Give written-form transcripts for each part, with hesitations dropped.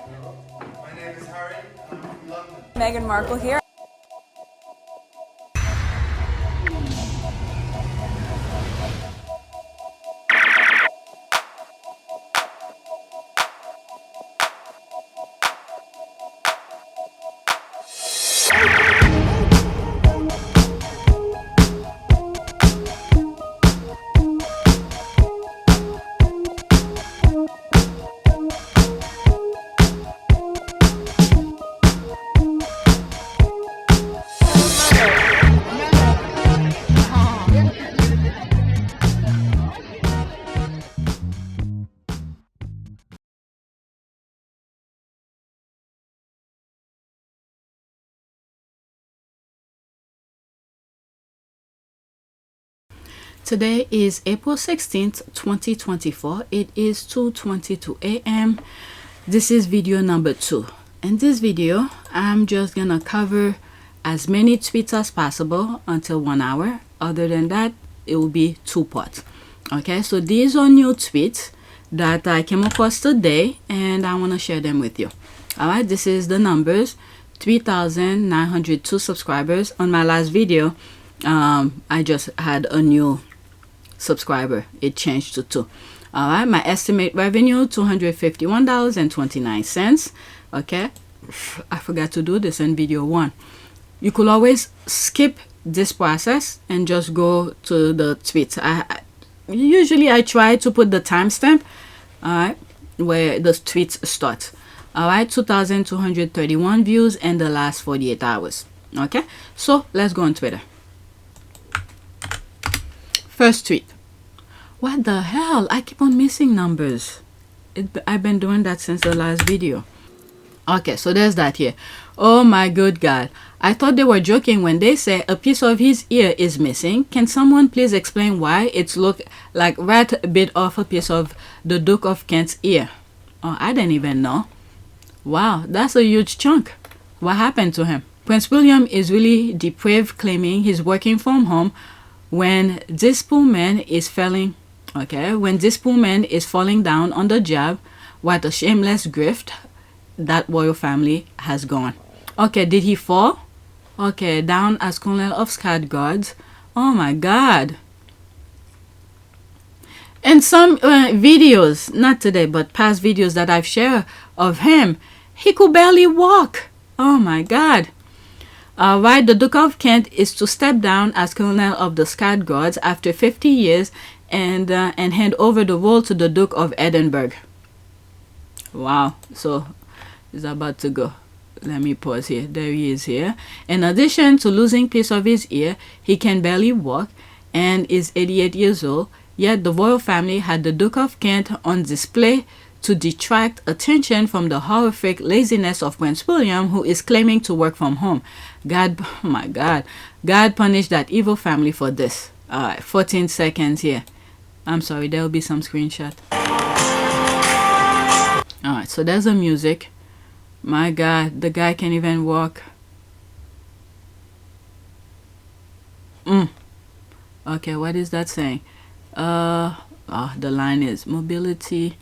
My name is Harry, and I'm from London. Meghan Markle here. Today is April 16th, 2024. It is 2:22 a.m. This is video number 2. In this video, I'm just gonna cover as many tweets as possible until 1 hour. Other than that, it will be 2 parts. Okay, so these are new tweets that I came across today and I want to share them with you. Alright, this is the numbers. 3,902 subscribers. On my last video, I just had a new subscriber. It changed to 2. All right, my estimate revenue $251.29. Okay, I forgot to do this in video 1. You could always skip this process and just go to the tweets. Usually I try to put the timestamp, all right, where the tweets start. All right, 2,231 views in the last 48 hours. Okay, so let's go on Twitter. First tweet. What the hell? I keep on missing numbers. I've been doing that since the last video. Okay, so there's that here. Oh my good God. I thought they were joking when they say a piece of his ear is missing. Can someone please explain why it's look like rat bit off a piece of the Duke of Kent's ear? Oh, I didn't even know. Wow, that's a huge chunk. What happened to him? Prince William is really depraved, claiming he's working from home when this poor man is falling down on the job. What a shameless grift that royal family has gone. Okay, did he fall? Okay, down as Colonel of Scout Guards. Oh my God. In some videos, not today, but past videos that I've shared of him, he could barely walk. Oh my God. Why the Duke of Kent is to step down as Colonel of the Scout Guards after 50 years and hand over the role to the Duke of Edinburgh. Wow, so he's about to go. Let me pause here. There he is here. In addition to losing piece of his ear, he can barely walk and is 88 years old. Yet the royal family had the Duke of Kent on display to detract attention from the horrific laziness of Prince William, who is claiming to work from home. God, oh my God, God punished that evil family for this. All right, 14 seconds here. I'm sorry, there will be some screenshot. All right, so there's the music. My God, the guy can't even walk. Okay, what is that saying? The line is mobility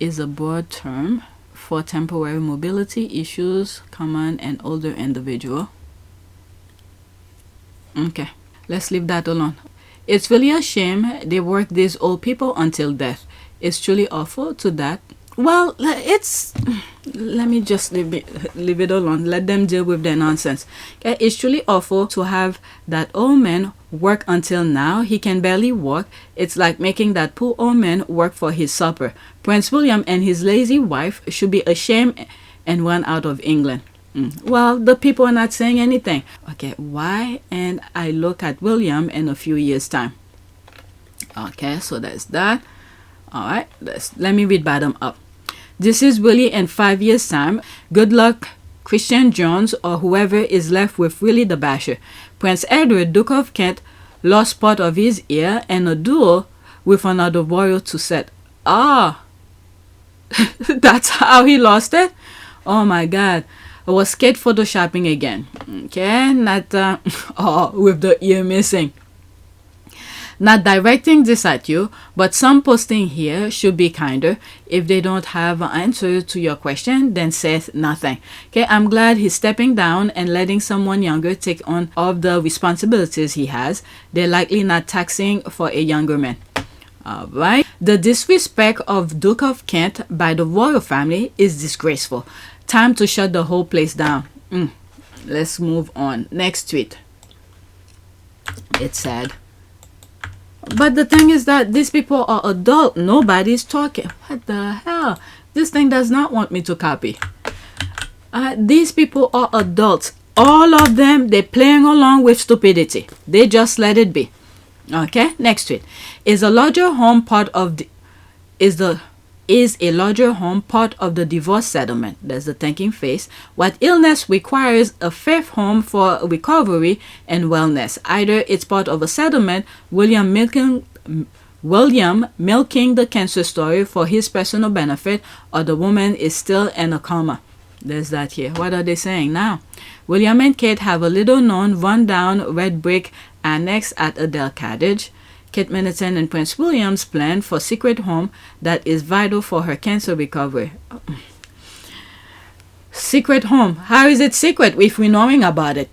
is a broad term for temporary mobility issues common and older individual. Okay, let's leave that alone. It's really a shame they work these old people until death. It's truly awful to that. Well, let me just leave it alone. Let them deal with their nonsense. Okay, it's truly awful to have that old man work until now. He can barely walk. It's like making that poor old man work for his supper. Prince William and his lazy wife should be ashamed and run out of England. Well, the people are not saying anything. Okay, why? And I look at William in a few years' time. Okay, so that's that. All right, let me read bottom up. This is really in 5 years' time. Good luck, Christian Jones, or whoever is left with Willie the Basher. Prince Edward, Duke of Kent, lost part of his ear and a duel with another royal to set. Ah, that's how he lost it? Oh my God. I was scared photoshopping again. Okay, not with the ear missing. Not directing this at you, but some posting here should be kinder. If they don't have an answer to your question, then say nothing. Okay, I'm glad he's stepping down and letting someone younger take on all of the responsibilities he has. They're likely not taxing for a younger man. Alright. The disrespect of Duke of Kent by the royal family is disgraceful. Time to shut the whole place down. Let's move on. Next tweet. It's sad. But the thing is that these people are adult. Nobody's talking. What the hell? This thing does not want me to copy. These people are adults. All of them, they're playing along with stupidity. They just let it be. Okay, next tweet. Is a larger home part of the larger home part of the divorce settlement? There's the thinking face. What illness requires a fifth home for recovery and wellness? Either it's part of a settlement, William milking the cancer story for his personal benefit, or the woman is still in a coma. There's that here. What are they saying now? William and Kate have a little known rundown red brick annex at Adele Cottage. Kate Middleton and Prince William's plan for secret home that is vital for her cancer recovery. Secret home. How is it secret if we're knowing about it?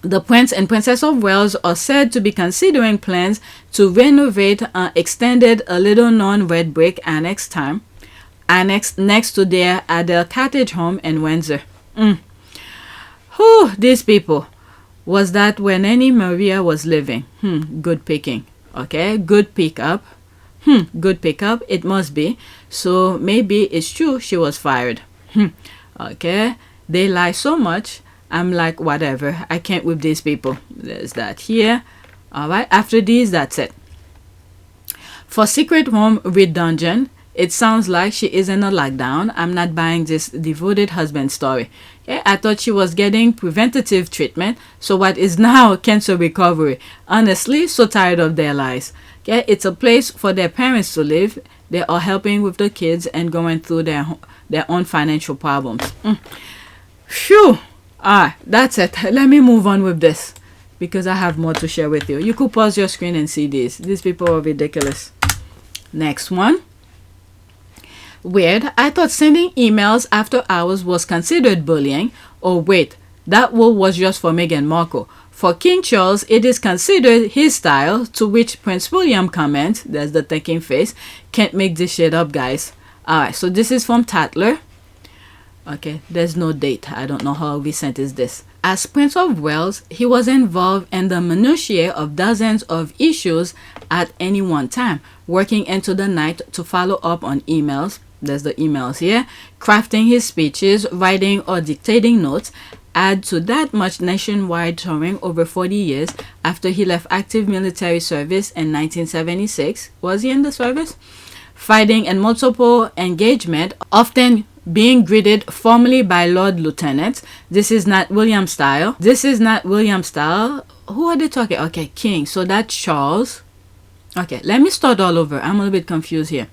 The Prince and Princess of Wales are said to be considering plans to renovate an extended a little known red brick annex next to their Adele Cottage home in Windsor. Whew, these people. Was that where Nanny Maria was living? Good picking. Okay, good pickup. Good pickup. It must be. So maybe it's true she was fired. Okay, they lie so much. I'm like, whatever. I can't with these people. There's that here. All right, after these, that's it. For secret home with dungeon, it sounds like she is in a lockdown. I'm not buying this devoted husband story. Yeah, I thought she was getting preventative treatment. So what is now cancer recovery? Honestly, so tired of their lies. Yeah, it's a place for their parents to live. They are helping with the kids and going through their own financial problems. Phew. That's it. Let me move on with this because I have more to share with you. You could pause your screen and see these. These people are ridiculous. Next one. Weird. I thought sending emails after hours was considered bullying. Oh wait, that rule was just for Meghan Markle. For King Charles, it is considered his style, to which Prince William comments, there's the thinking face, can't make this shit up, guys. Alright, so this is from Tatler. Okay, there's no date. I don't know how recent is this. As Prince of Wales, he was involved in the minutiae of dozens of issues at any one time, working into the night to follow up on emails. There's the emails here. Crafting his speeches, writing or dictating notes. Add to that much nationwide touring over 40 years after he left active military service in 1976. Was he in the service? Fighting in multiple engagement, often being greeted formally by Lord Lieutenants. This is not William style. This is not William style. Who are they talking? Okay, King. So that's Charles. Okay, let me start all over. I'm a little bit confused here.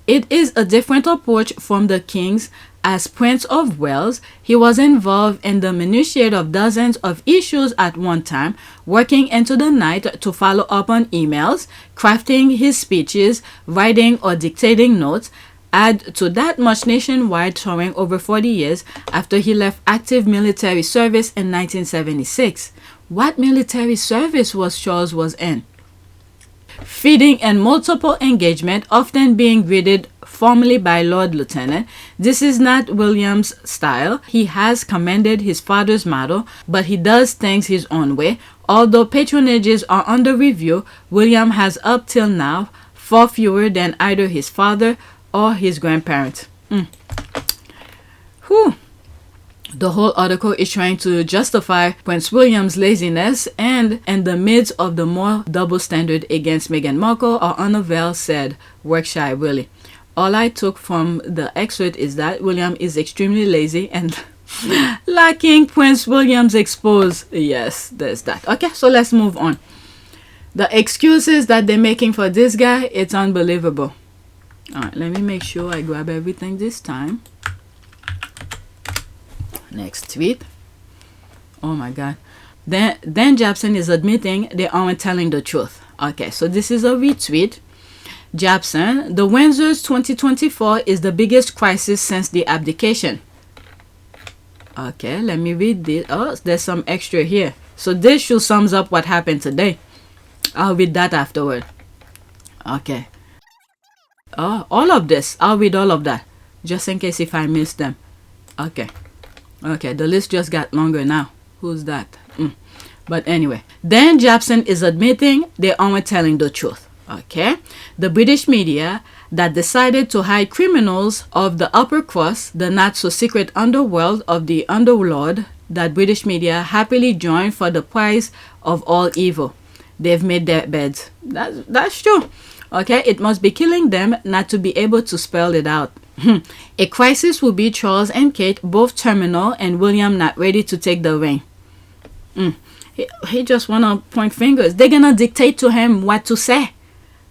It is a different approach from the King's. As Prince of Wales, he was involved in the minutiae of dozens of issues at one time, working into the night to follow up on emails, crafting his speeches, writing or dictating notes. Add to that much nationwide touring over 40 years after he left active military service in 1976. What military service was Charles was in? Feeding in multiple engagement, often being greeted formally by Lord Lieutenant. This is not William's style. He has commended his father's motto, but he does things his own way. Although patronages are under review, William has up till now far fewer than either his father or his grandparents. Whew. The whole article is trying to justify Prince William's laziness, and in the midst of the more double standard against Meghan Markle, our Annabelle said, work shy, really. All I took from the excerpt is that William is extremely lazy and lacking Prince William's expose. Yes, there's that. Okay, so let's move on. The excuses that they're making for this guy, it's unbelievable. Alright, let me make sure I grab everything this time. Next tweet. Oh my god. Dan Jobson is admitting they aren't telling the truth. Okay, so this is a retweet. Jobson, the Windsors 2024 is the biggest crisis since the abdication. Okay, let me read this. Oh, there's some extra here. So this should sums up what happened today. I'll read that afterward. Okay. Oh, all of this. I'll read all of that. Just in case if I missed them. Okay. Okay, the list just got longer now. Who's that? But anyway. Then Jobson is admitting they aren't telling the truth. Okay. The British media that decided to hide criminals of the upper crust, the not so secret underworld of the underlord that British media happily joined for the price of all evil. They've made their beds. That's true. Okay, it must be killing them not to be able to spell it out. A crisis will be Charles and Kate both terminal and William not ready to take the reign. He just wanna point fingers. They're gonna dictate to him what to say.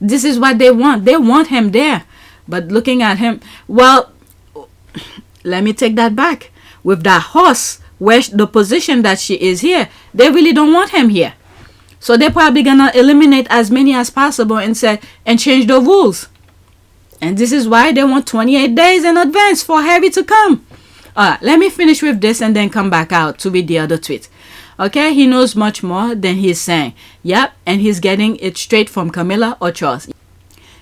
This is what they want. They want him there. But looking at him, well, let me take that back. With that horse, where the position that she is here, they really don't want him here. So they're probably gonna eliminate as many as possible and change the rules. And this is why they want 28 days in advance for Harry to come. Let me finish with this and then come back out to read the other tweet. Okay, he knows much more than he's saying. Yep, and he's getting it straight from Camilla or Charles.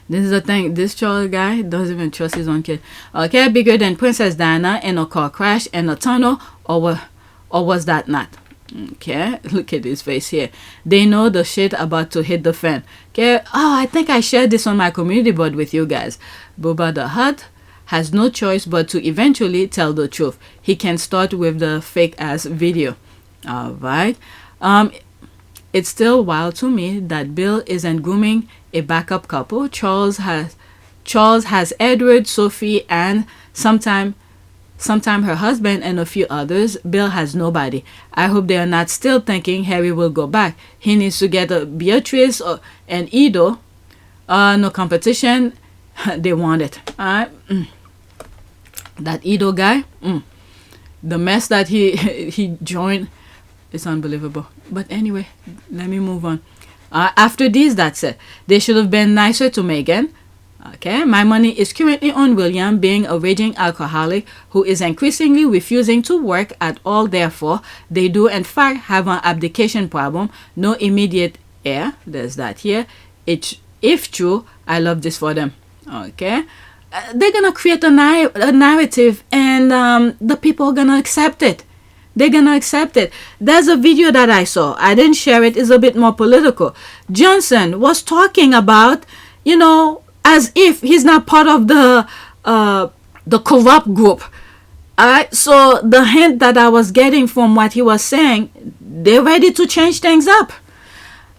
This is the thing, this Charles guy doesn't even trust his own kid. Okay, bigger than Princess Diana in a car crash in a tunnel, or was that not? Okay, look at his face here. They know the shit about to hit the fan. Okay, I think I shared this on my community board with you guys. Boba the Hutt has no choice but to eventually tell the truth. He can start with the fake ass video. Alright. It's still wild to me that Bill isn't grooming a backup couple. Charles has Edward, Sophie, and sometime her husband and a few others. Bill has nobody. I hope they are not still thinking Harry will go back. He needs to get a Beatrice and Edo. No competition. They want it. That Edo guy, the mess that he joined. It's unbelievable. But anyway, let me move on. After this, that's it. They should have been nicer to Meghan. Okay, my money is currently on William being a raging alcoholic who is increasingly refusing to work at all. Therefore, they do in fact have an abdication problem. No immediate heir. There's that here. If true, I love this for them. Okay, they're gonna create a narrative, and the people are gonna accept it. They're gonna accept it. There's a video that I saw. I didn't share it. It's a bit more political. Johnson was talking about, as if he's not part of the corrupt group. Alright, so the hint that I was getting from what he was saying, they're ready to change things up.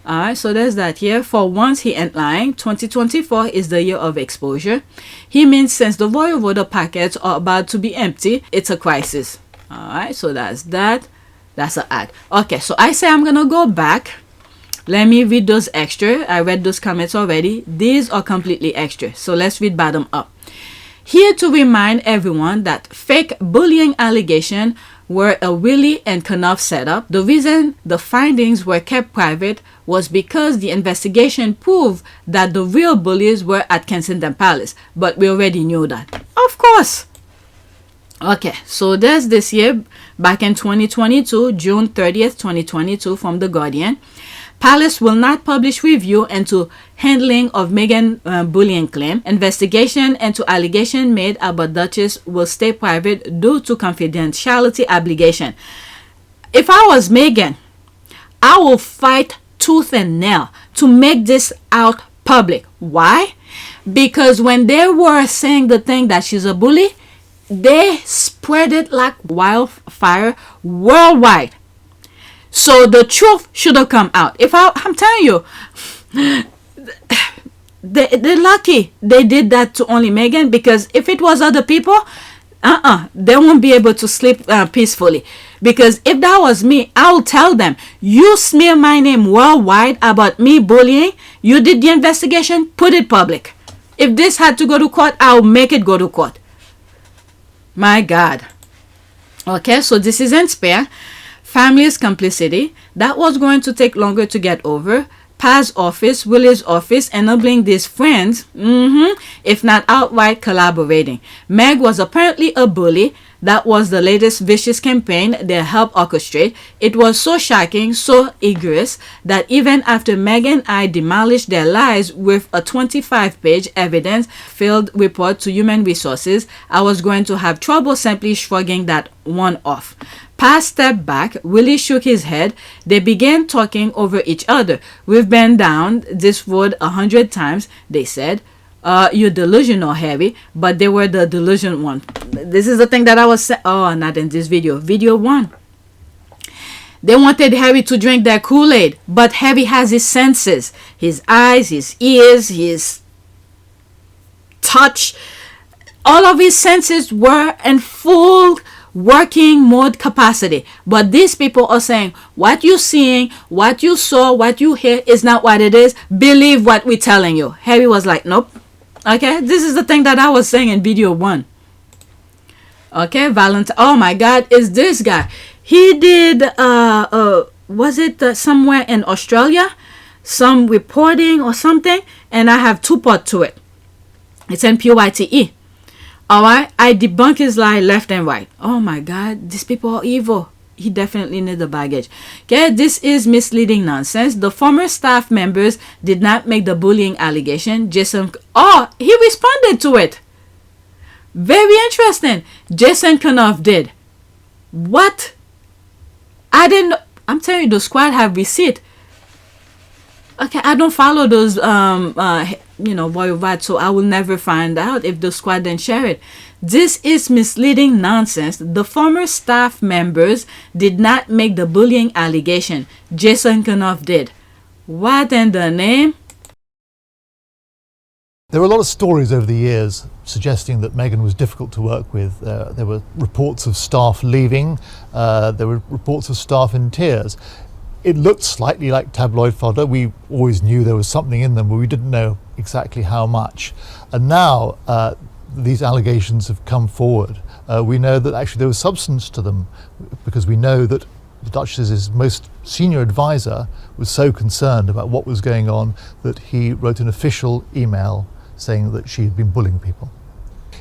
Alright, so there's that here. For once, he ain't lying. 2024 is the year of exposure. He means since the royal voter packets are about to be empty, it's a crisis. Alright, so that's that. That's an ad. Okay, so I say I'm gonna go back. Let me read those extra. I read those comments already. These are completely extra. So let's read bottom up. Here to remind everyone that fake bullying allegations were a Willie and Knuff setup. The reason the findings were kept private was because the investigation proved that the real bullies were at Kensington Palace. But we already knew that. Of course. Okay, so there's this year, back in 2022, June 30th, 2022, from The Guardian. Palace will not publish review into handling of Meghan bullying claim. Investigation into allegation made about Duchess will stay private due to confidentiality obligation. If I was Meghan, I will fight tooth and nail to make this out public. Why? Because when they were saying the thing that she's a bully, they spread it like wildfire worldwide. So the truth should have come out. I'm telling you, they're lucky they did that to only Meghan, because if it was other people, they won't be able to sleep peacefully. Because if that was me, I will tell them, you smear my name worldwide about me bullying, you did the investigation, put it public. If this had to go to court, I'll make it go to court. My God. Okay, so this isn't spare. Family's complicity. That was going to take longer to get over. Paz office, Willie's office, enabling these friends, if not outright collaborating. Meg was apparently a bully. That was the latest vicious campaign they helped orchestrate. It was so shocking, so egregious, that even after Meg and I demolished their lies with a 25-page evidence-filled report to Human Resources, I was going to have trouble simply shrugging that one off. Paz stepped back. Willie shook his head. They began talking over each other. We've been down this road 100 times, they said. You're delusional, Harry, but they were the delusion one. This is the thing that I was saying. Oh, not in this video. Video 1. They wanted Harry to drink their Kool-Aid, but Harry has his senses. His eyes, his ears, his touch. All of his senses were in full working mode capacity. But these people are saying, what you're seeing, what you saw, what you hear is not what it is. Believe what we're telling you. Harry was like, nope. Okay, this is the thing that I was saying in video 1. Okay, Valentine. Oh my God, is this guy? He did, was it somewhere in Australia? Some reporting or something? And I have 2 parts to it. It's in PYTE. Alright, I debunk his lie left and right. Oh my God, these people are evil. He definitely needs the baggage. Okay, this is misleading nonsense. The former staff members did not make the bullying allegation. Jason, oh, he responded to it. Very interesting. Jason Kanoff did. What? I didn't know. I'm telling you, the squad have receipt. Okay, I don't follow those Royal Rights, so I will never find out if the squad didn't share it. This is misleading nonsense. The former staff members did not make the bullying allegation. Jason Kanoff did. What in the name? There were a lot of stories over the years suggesting that Meghan was difficult to work with. There were reports of staff leaving. There were reports of staff in tears. It looked slightly like tabloid fodder. We always knew there was something in them, but we didn't know exactly how much. And now these allegations have come forward. We know that actually there was substance to them, because we know that the Duchess's most senior advisor was so concerned about what was going on that he wrote an official email saying that she had been bullying people.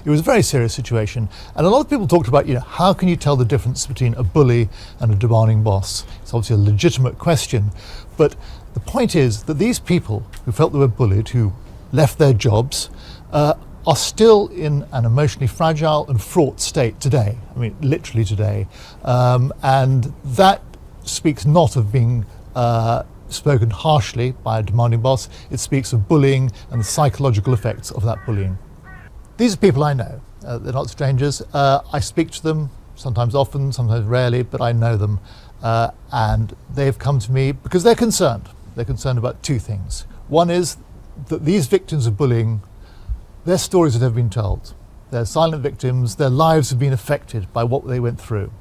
It was a very serious situation, and a lot of people talked about, how can you tell the difference between a bully and a demanding boss? It's obviously a legitimate question, but the point is that these people who felt they were bullied, who left their jobs, are still in an emotionally fragile and fraught state today. I mean, literally today. And that speaks not of being spoken harshly by a demanding boss. It speaks of bullying and the psychological effects of that bullying. These are people I know. They're not strangers. I speak to them, sometimes often, sometimes rarely, but I know them. And they've come to me because they're concerned. They're concerned about 2 things. One is that these victims of bullying, their stories that have been told. They're silent victims, their lives have been affected by what they went through.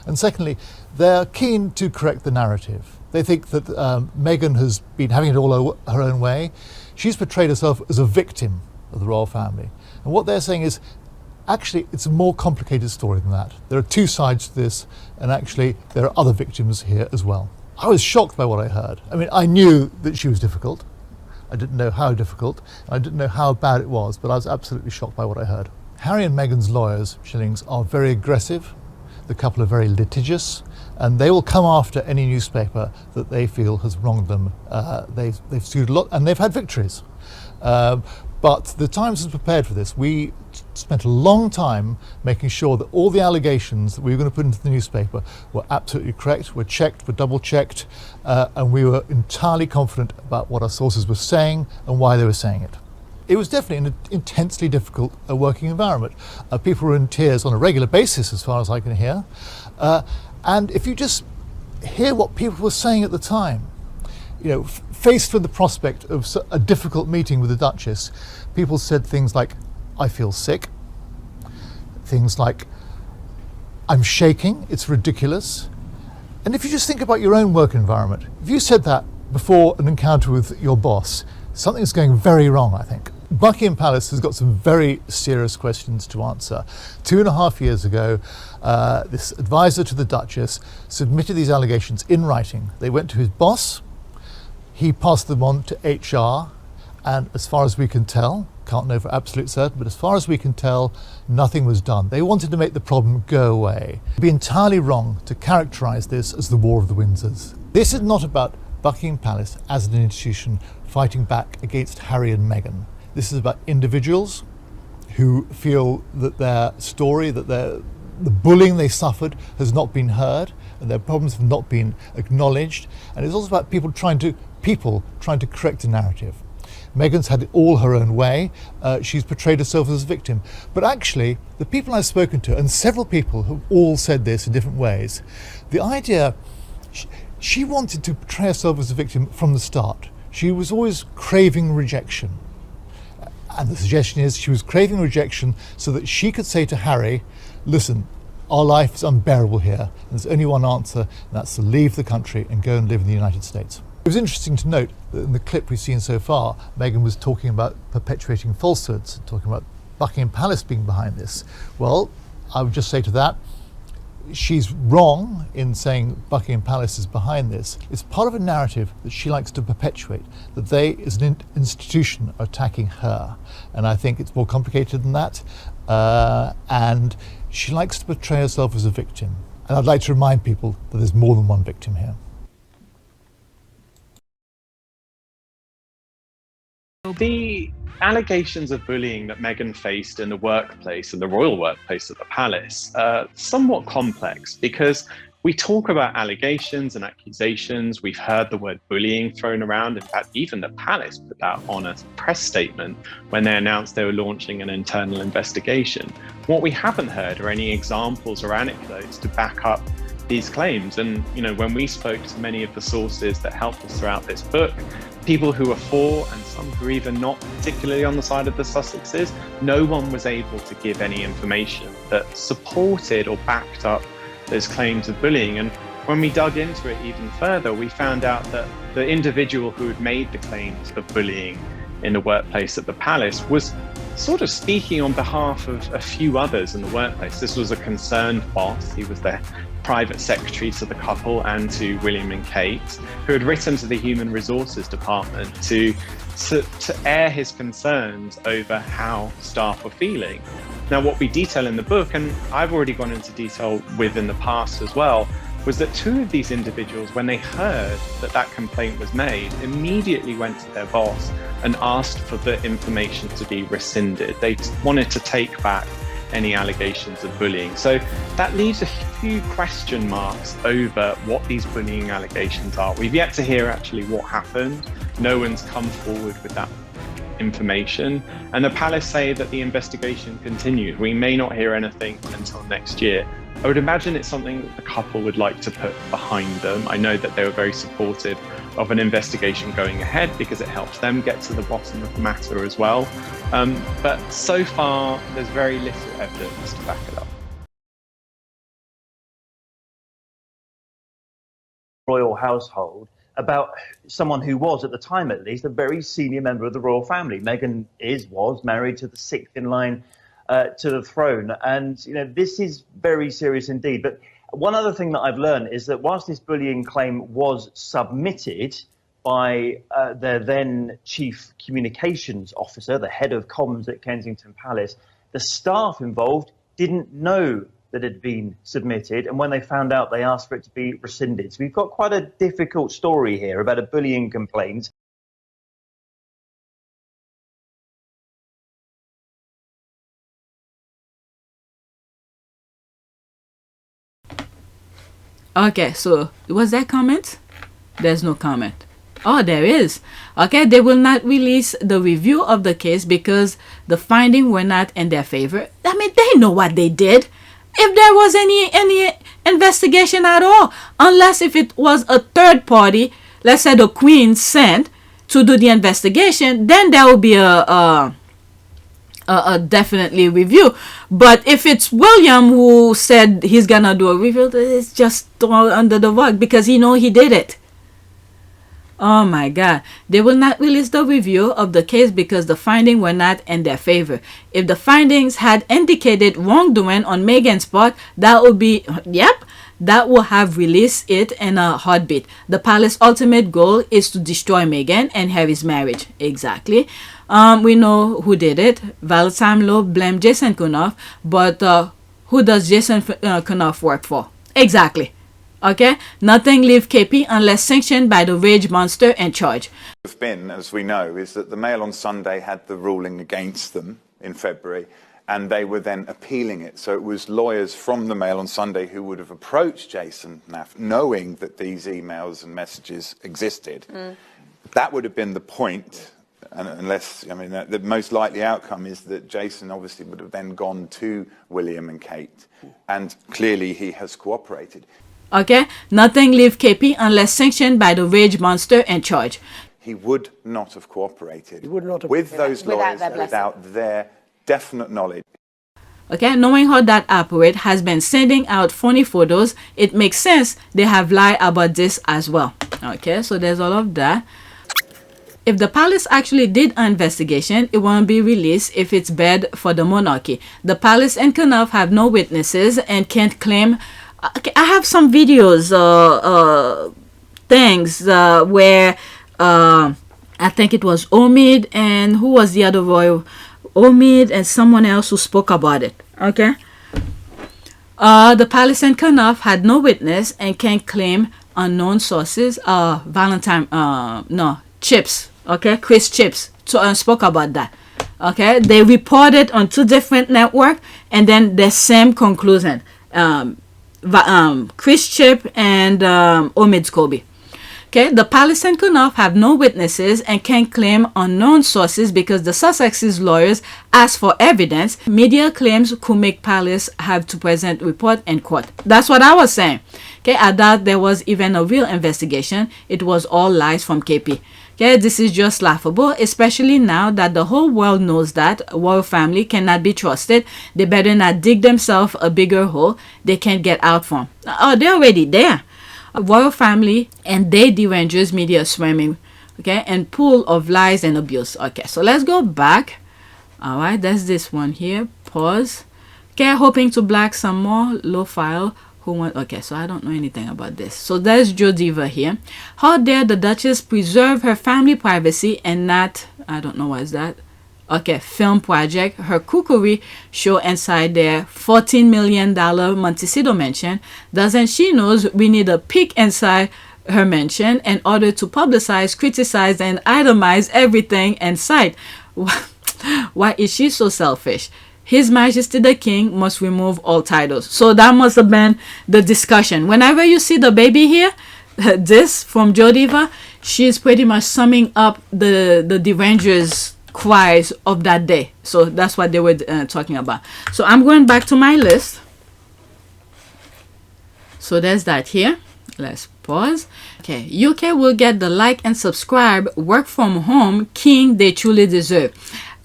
And secondly, they're keen to correct the narrative. They think that Meghan has been having it all her own way. She's portrayed herself as a victim of the royal family. And what they're saying is, actually, it's a more complicated story than that. There are 2 sides to this, and actually, there are other victims here as well. I was shocked by what I heard. I mean, I knew that she was difficult. I didn't know how difficult. I didn't know how bad it was, but I was absolutely shocked by what I heard. Harry and Meghan's lawyers, Shillings, are very aggressive. The couple are very litigious, and they will come after any newspaper that they feel has wronged them. They've sued a lot, and they've had victories. But the Times was prepared for this. We spent a long time making sure that all the allegations that we were going to put into the newspaper were absolutely correct, were checked, were double-checked, and we were entirely confident about what our sources were saying and why they were saying it. It was definitely an intensely difficult working environment. People were in tears on a regular basis, as far as I can hear. And if you just hear what people were saying at the time, faced with the prospect of a difficult meeting with the Duchess, people said things like, I feel sick. Things like, I'm shaking, it's ridiculous. And if you just think about your own work environment, if you said that before an encounter with your boss, something's going very wrong, I think. Buckingham Palace has got some very serious questions to answer. 2.5 years ago, this advisor to the Duchess submitted these allegations in writing. They went to his boss. He passed them on to HR, and as far as we can tell, can't know for absolute certain, but as far as we can tell, nothing was done. They wanted to make the problem go away. It would be entirely wrong to characterise this as the War of the Windsors. This is not about Buckingham Palace as an institution fighting back against Harry and Meghan. This is about individuals who feel that their story, that the bullying they suffered has not been heard, and their problems have not been acknowledged. And it's also about people trying to correct a narrative. Meghan's had it all her own way. She's portrayed herself as a victim. But actually, the people I've spoken to, and several people have all said this in different ways, the idea, she wanted to portray herself as a victim from the start. She was always craving rejection. And the suggestion is she was craving rejection so that she could say to Harry, listen, our life is unbearable here. And there's only one answer, and that's to leave the country and go and live in the United States. It was interesting to note that in the clip we've seen so far, Meghan was talking about perpetuating falsehoods, talking about Buckingham Palace being behind this. Well, I would just say to that, she's wrong in saying Buckingham Palace is behind this. It's part of a narrative that she likes to perpetuate, that they as an institution are attacking her. And I think it's more complicated than that. And she likes to portray herself as a victim. And I'd like to remind people that there's more than one victim here. The allegations of bullying that Meghan faced in the workplace, in the royal workplace at the palace, are somewhat complex because we talk about allegations and accusations. We've heard the word bullying thrown around. In fact, even the palace put that on a press statement when they announced they were launching an internal investigation. What we haven't heard are any examples or anecdotes to back up these claims. And, you know, when we spoke to many of the sources that helped us throughout this book, people who are for and some who are even not particularly on the side of the Sussexes, no one was able to give any information that supported or backed up those claims of bullying. And when we dug into it even further, we found out that the individual who had made the claims of bullying in the workplace at the palace was sort of speaking on behalf of a few others in the workplace. This was a concerned boss. He was their private secretary to the couple and to William and Kate, who had written to the Human Resources Department to air his concerns over how staff were feeling. Now, what we detail in the book, and I've already gone into detail with in the past as well, was that two of these individuals, when they heard that that complaint was made, immediately went to their boss and asked for the information to be rescinded. They wanted to take back any allegations of bullying. So that leaves a few question marks over what these bullying allegations are. We've yet to hear actually what happened. No one's come forward with that information. And the palace say that the investigation continues. We may not hear anything until next year. I would imagine it's something that the couple would like to put behind them. I know that they were very supportive of an investigation going ahead because it helps them get to the bottom of the matter as well. But so far, there's very little evidence to back it up. Royal household about someone who was, at the time at least, a very senior member of the royal family. Meghan was married to the sixth in line to the throne. And, you know, this is very serious indeed. But one other thing that I've learned is that whilst this bullying claim was submitted by their then chief communications officer, the head of comms at Kensington Palace, the staff involved didn't know that had been submitted. And when they found out, they asked for it to be rescinded. So we've got quite a difficult story here about a bullying complaint. Okay, so was that comment? There's no comment. Oh, there is. Okay, they will not release the review of the case because the findings were not in their favor. I mean, they know what they did. If there was any investigation at all, unless if it was a third party, let's say the Queen sent to do the investigation, then there will be a definitely review. But if it's William who said he's gonna do a review, it's just thrown under the rug because he did it. Oh my God. They will not release the review of the case because the findings were not in their favor. If the findings had indicated wrongdoing on Meghan's part, that would be, yep, that will have released it in a heartbeat. The palace's ultimate goal is to destroy Meghan and Harry's marriage. Exactly. We know who did it. Valentine Lowe blamed Jason Kenoff, but who does Jason Kenoff work for? Exactly. Okay, nothing leave KP unless sanctioned by the rage monster in charge. Have been, as we know, is that the Mail on Sunday had the ruling against them in February, and they were then appealing it. So it was lawyers from the Mail on Sunday who would have approached Jason Naff, knowing that these emails and messages existed. That would have been the point, unless, I mean, the most likely outcome is that Jason obviously would have then gone to William and Kate, and clearly he has cooperated. Okay, nothing leave KP unless sanctioned by the rage monster in charge. He would not have cooperated with those lawyers without their definite knowledge. Okay, knowing how that operate has been sending out phony photos, it makes sense they have lied about this as well. Okay, so there's all of that. If the palace actually did an investigation, it won't be released if it's bad for the monarchy. The palace and Kenoff have no witnesses and can't claim. Okay, I have some videos, things where I think it was Omid and who was the other royal? Omid and someone else who spoke about it. Okay. The palace and Kenoff had no witness and can claim unknown sources. Chips. Okay, Chris Chips spoke about that. Okay, they reported on 2 different networks and then the same conclusion. Chris Chip and Omid Scobie. Okay, the palace and Kenoff have no witnesses and can claim unknown sources because the Sussexes lawyers asked for evidence. Media claims could make palace have to present report in court. That's what I was saying. Okay, I doubt there was even a real investigation. It was all lies from KP. Okay, this is just laughable, especially now that the whole world knows that royal family cannot be trusted. They better not dig themselves a bigger hole they can't get out from. Oh, they're already there. Royal family and they Derangers media swimming, okay, and pool of lies and abuse. Okay, so let's go back. All right, that's this one here. Pause. Okay, hoping to black some more low file. Okay, so I don't know anything about this. So there's Joe Diva here. How dare the Duchess preserve her family privacy and not, I don't know what is that. Okay, film project, her cookery show inside their $14 million Montecito mansion. Doesn't she knows we need a peek inside her mansion in order to publicize, criticize, and itemize everything in sight. Why is she so selfish? His Majesty the King must remove all titles. So that must have been the discussion. Whenever you see the baby here, this from Jodiva, she's pretty much summing up the Derangers cries of that day. So that's what they were talking about. So I'm going back to my list. So there's that here. Let's pause. Okay, UK will get the like and subscribe work from home king they truly deserve.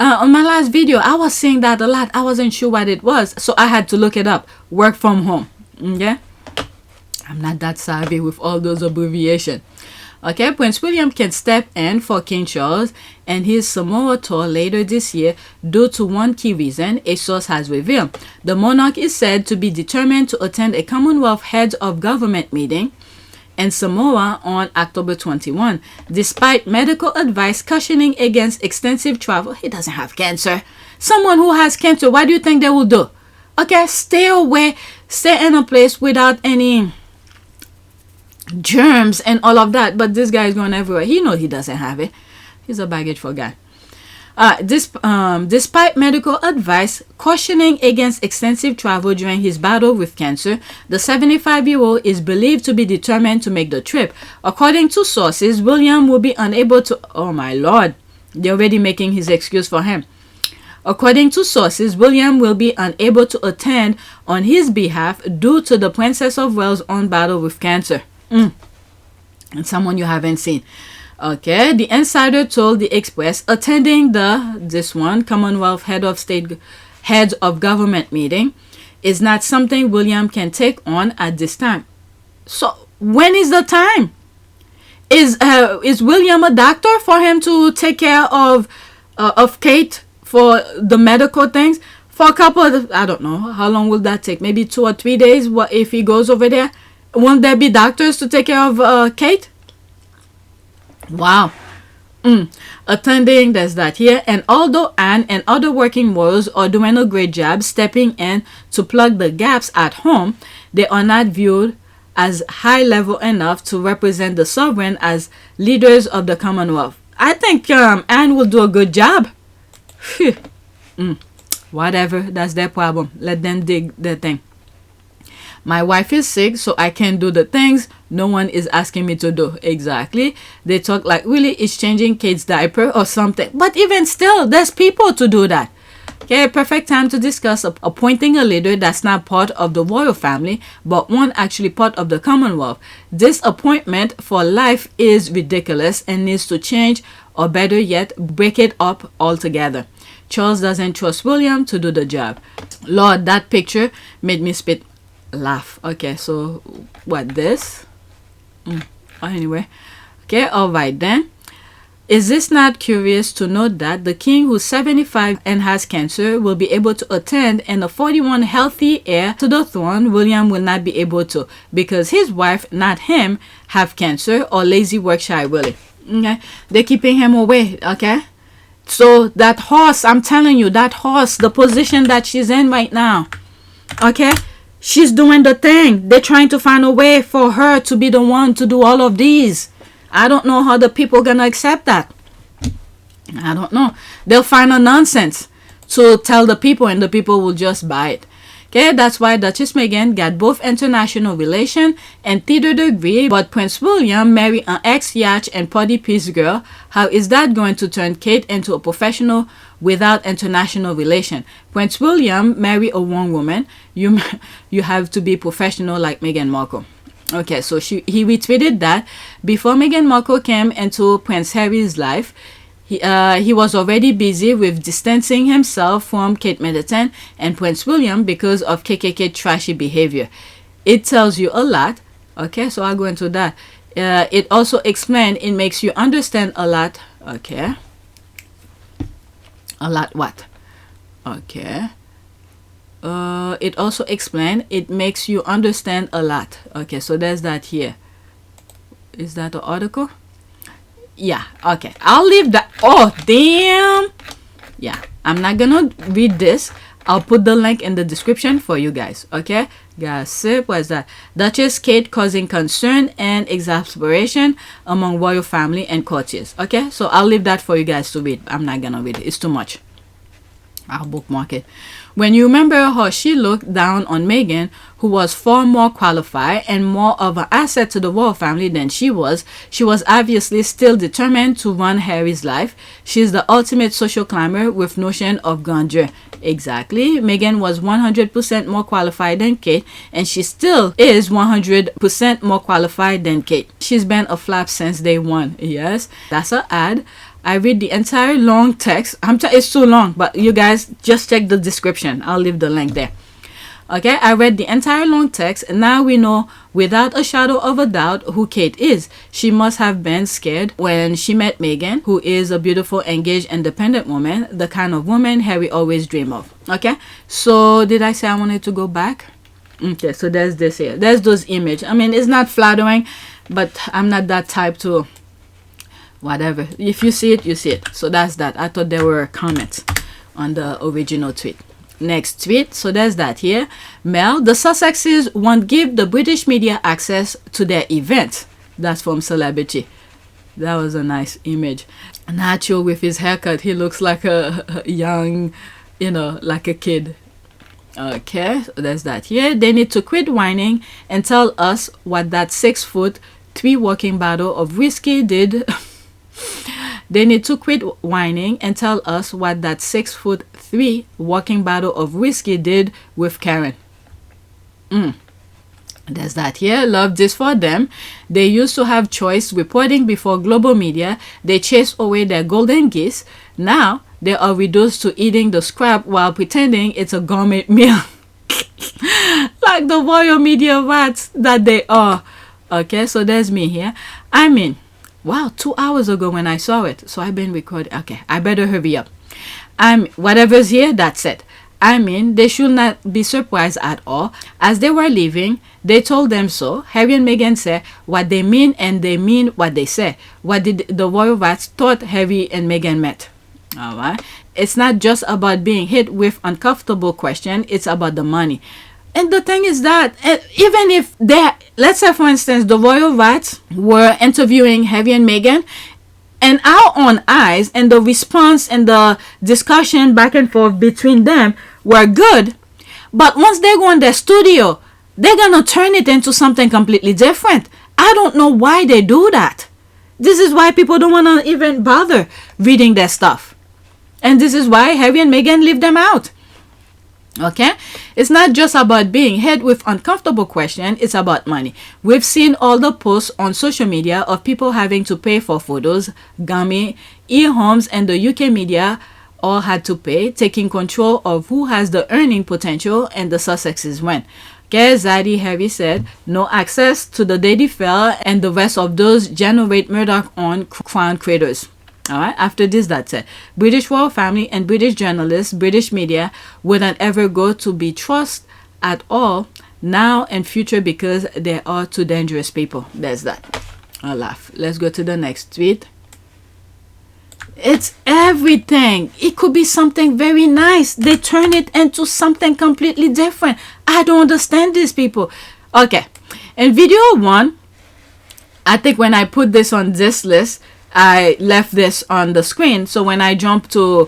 On my last video, I was saying that a lot. I wasn't sure what it was, so I had to look it up. Work from home. Okay, I'm not that savvy with all those abbreviations. Okay, Prince William can step in for King Charles and his Samoa tour later this year due to one key reason a source has revealed. The monarch is said to be determined to attend a Commonwealth Heads of Government meeting in Samoa on October 21. Despite medical advice cautioning against extensive travel, he doesn't have cancer. Someone who has cancer, what do you think they will do? Okay, stay away, stay in a place without any germs and all of that. But this guy is going everywhere. He knows he doesn't have it. He's a baggage for guy. Despite medical advice cautioning against extensive travel during his battle with cancer, the 75-year-old is believed to be determined to make the trip. According to sources, William will be unable to... Oh my lord, they're already making his excuse for him. According to sources, William will be unable to attend on his behalf due to the Princess of Wales' own battle with cancer. And someone you haven't seen. Okay, the insider told the Express attending this Commonwealth Heads of Government meeting is not something William can take on at this time. So when is the time? Is William a doctor for him to take care of Kate for the medical things? for a couple of, I don't know, how long will that take? Maybe 2 or 3 days. What if he goes over there? Won't there be doctors to take care of Kate? Wow. Attending, there's that here. And although Anne and other working mothers are doing a great job stepping in to plug the gaps at home, they are not viewed as high level enough to represent the sovereign as leaders of the Commonwealth. I think Anne will do a good job. Whatever, that's their problem. Let them dig their thing. My wife is sick, so I can't do the things no one is asking me to do. Exactly. They talk like really it's changing Kate's diaper or something. But even still, there's people to do that. Okay, perfect time to discuss appointing a leader that's not part of the royal family, but one actually part of the Commonwealth. This appointment for life is ridiculous and needs to change, or better yet, break it up altogether. Charles doesn't trust William to do the job. Lord, that picture made me laugh. Okay, so what this? Anyway, okay, all right then. Is this not curious to note that the king, who's 75 and has cancer, will be able to attend, and the 41 healthy heir to the throne, William, will not be able to because his wife, not him, have cancer or lazy work shy Willie. Okay, they're keeping him away. Okay, so that horse, I'm telling you, that horse, the position that she's in right now, okay, she's doing the thing. They're trying to find a way for her to be the one to do all of these. I don't know how the people are gonna accept that. I don't know. They'll find a nonsense to tell the people, and the people will just buy it. Okay, that's why Duchess Meghan got both international relation and theater degree, but Prince William married an ex-yacht and party piece girl. How is that going to turn Kate into a professional without international relation? Prince William married a wrong woman. You have to be professional like Meghan Markle. Okay, so he retweeted that before Meghan Markle came into Prince Harry's life, he was already busy with distancing himself from Kate Middleton and Prince William because of KKK trashy behavior. It tells you a lot. Okay, so I'll go into that. It also explains, it makes you understand a lot. Okay. A lot what? Okay. It also explains, it makes you understand a lot. Okay, so there's that here. Is that the article? Yeah, okay. I'll leave that. Oh, damn. Yeah, I'm not gonna read this. I'll put the link in the description for you guys. Okay, gossip. What is that? Duchess Kate causing concern and exasperation among royal family and courtiers. Okay, so I'll leave that for you guys to read. I'm not gonna read it. It's too much. I'll bookmark it. When you remember how she looked down on Meghan, who was far more qualified and more of an asset to the royal family than she was obviously still determined to run Harry's life. She's the ultimate social climber with notion of grandeur. Exactly. Meghan was 100% more qualified than Kate, and she still is 100% more qualified than Kate. She's been a flap since day one. Yes, that's an ad. I read the entire long text. It's too long, but you guys just check the description. I'll leave the link there. Okay, I read the entire long text, and now we know without a shadow of a doubt who Kate is. She must have been scared when she met Meghan, who is a beautiful, engaged, independent woman, the kind of woman Harry always dreamed of. Okay, so did I say I wanted to go back? Okay, so there's this here. There's those images. I mean, it's not flattering, but I'm not that type to... Whatever, if you see it, you see it. So that's that. I thought there were comments on the original tweet. Next tweet, so there's that here. Mel, the Sussexes won't give the British media access to their event. That's from Celebrity. That was a nice image. Nacho with his haircut, he looks like a young, like a kid. Okay, so there's that here. They need to quit whining and tell us what that 6'3" walking bottle of whiskey did. They need to quit whining and tell us what that 6'3" walking bottle of whiskey did with Karen. There's that here. Love this for them. They used to have choice reporting before global media. They chased away their golden geese. Now they are reduced to eating the scrap while pretending it's a gourmet meal. Like the royal media rats that they are. Okay, so there's me here. I mean, wow, 2 hours ago when I saw it. So I've been recording. Okay, I better hurry up. Whatever's here, that's it. I mean, they should not be surprised at all. As they were leaving, they told them so. Harry and Meghan said what they mean, and they mean what they say. What did the royal rats thought Harry and Meghan meant? All right. It's not just about being hit with uncomfortable questions. It's about the money. And the thing is that even if they, let's say for instance, the royal rats were interviewing Harry and Meghan, and our own eyes and the response and the discussion back and forth between them were good, but once they go in their studio, they're gonna turn it into something completely different. I don't know why they do that. This is why people don't want to even bother reading their stuff. And this is why Harry and Meghan leave them out. Okay, it's not just about being hit with uncomfortable questions, it's about money. We've seen all the posts on social media of people having to pay for photos. Gummy, eHomes, and the UK media all had to pay, taking control of who has the earning potential, and the Sussexes went. Okay, Zadie Harry said no access to the Daily Fair, and the rest of those generate Murdoch on crown creators. All right. After this, that's it. British royal family and British journalists, British media wouldn't ever go to be trusted at all now and future because they are too dangerous people. There's that. I laugh. Let's go to the next tweet. It's everything. It could be something very nice. They turn it into something completely different. I don't understand these people. Okay. In video 1, I think when I put this on this list, I left this on the screen. So when I jump to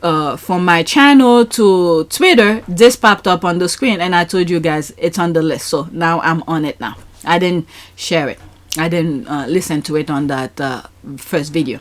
from my channel to Twitter, this popped up on the screen, and I told you guys it's on the list. So now I'm on it now. I didn't share it. I didn't listen to it on that first video.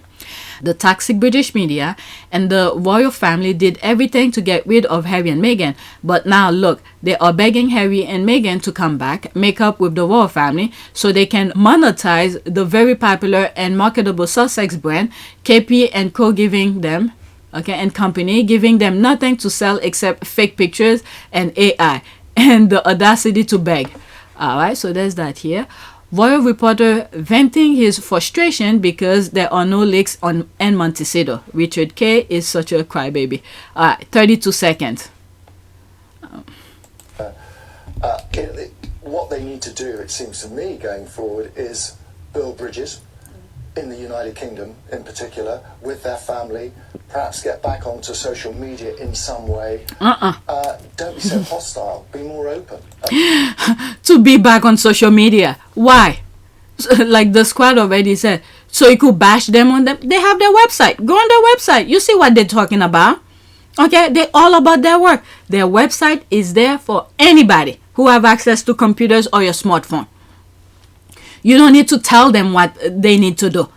The toxic British media and the royal family did everything to get rid of Harry and Meghan. But now look, they are begging Harry and Meghan to come back, make up with the royal family so they can monetize the very popular and marketable Sussex brand, KP and Co giving them, okay, and company giving them nothing to sell except fake pictures and AI and the audacity to beg. All right, so there's that here. Royal reporter venting his frustration because there are no leaks on Montecito. Richard K is such a crybaby. 32 seconds. What they need to do, it seems to me, going forward, is build bridges in the United Kingdom, in particular, with their family. Perhaps get back onto social media in some way. Don't be so hostile. Be more open. To be back on social media. Why? Like the squad already said. So you could bash them on them. They have their website. Go on their website. You see what they're talking about. Okay, they're all about their work. Their website is there for anybody who have access to computers or your smartphone. You don't need to tell them what they need to do.